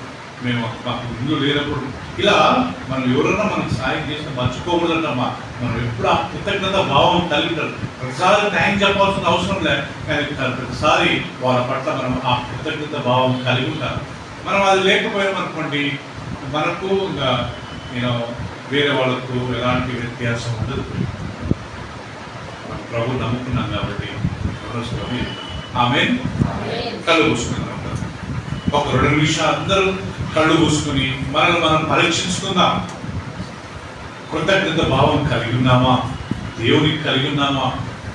మేము మాకు ఇల్లు లేనప్పుడు ఇలా మనం ఎవరైనా మనకు సాయం చేసిన మర్చిపోకూడదమ్మా. మనం ఎప్పుడు ఆ కృతజ్ఞత భావం కలిగి ఉంటారు. ప్రతిసారి థ్యాంక్ చెప్పాల్సిన అవసరం లేదు, కానీ ప్రతిసారి వాళ్ళ పట్ల మనం ఆ కృతజ్ఞత భావం కలిగి ఉంటారు. మనం అది లేకపోయామనుకోండి, మనకు ఇంకా వేరే వాళ్ళకు ఎలాంటి వ్యత్యాసం ఉండదు. మనం ప్రభు నమ్ముకున్నాం కాబట్టి ఆమేన్. కళ్ళు మూసుకున్నాం. ఒక 2 నిమిషాలు అందరూ కళ్ళు మూసుకుని మనల్ని మనం పరీక్షించుకుందాం. కృతజ్ఞత భావం కలిగి ఉన్నామా? దేవునికి కలిగి ఉన్నామా?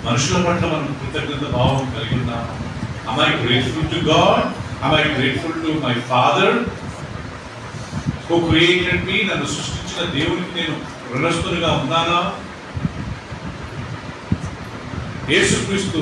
మనుషుల పట్ల మనం కృతజ్ఞత భావం కలిగి ఉన్నామా? Am I grateful to God? Am I grateful to my Father who created me? నన్ను సృష్టించిన దేవునికి నేను రుణస్థునిగా ఉన్నానా? యేసుక్రీస్తు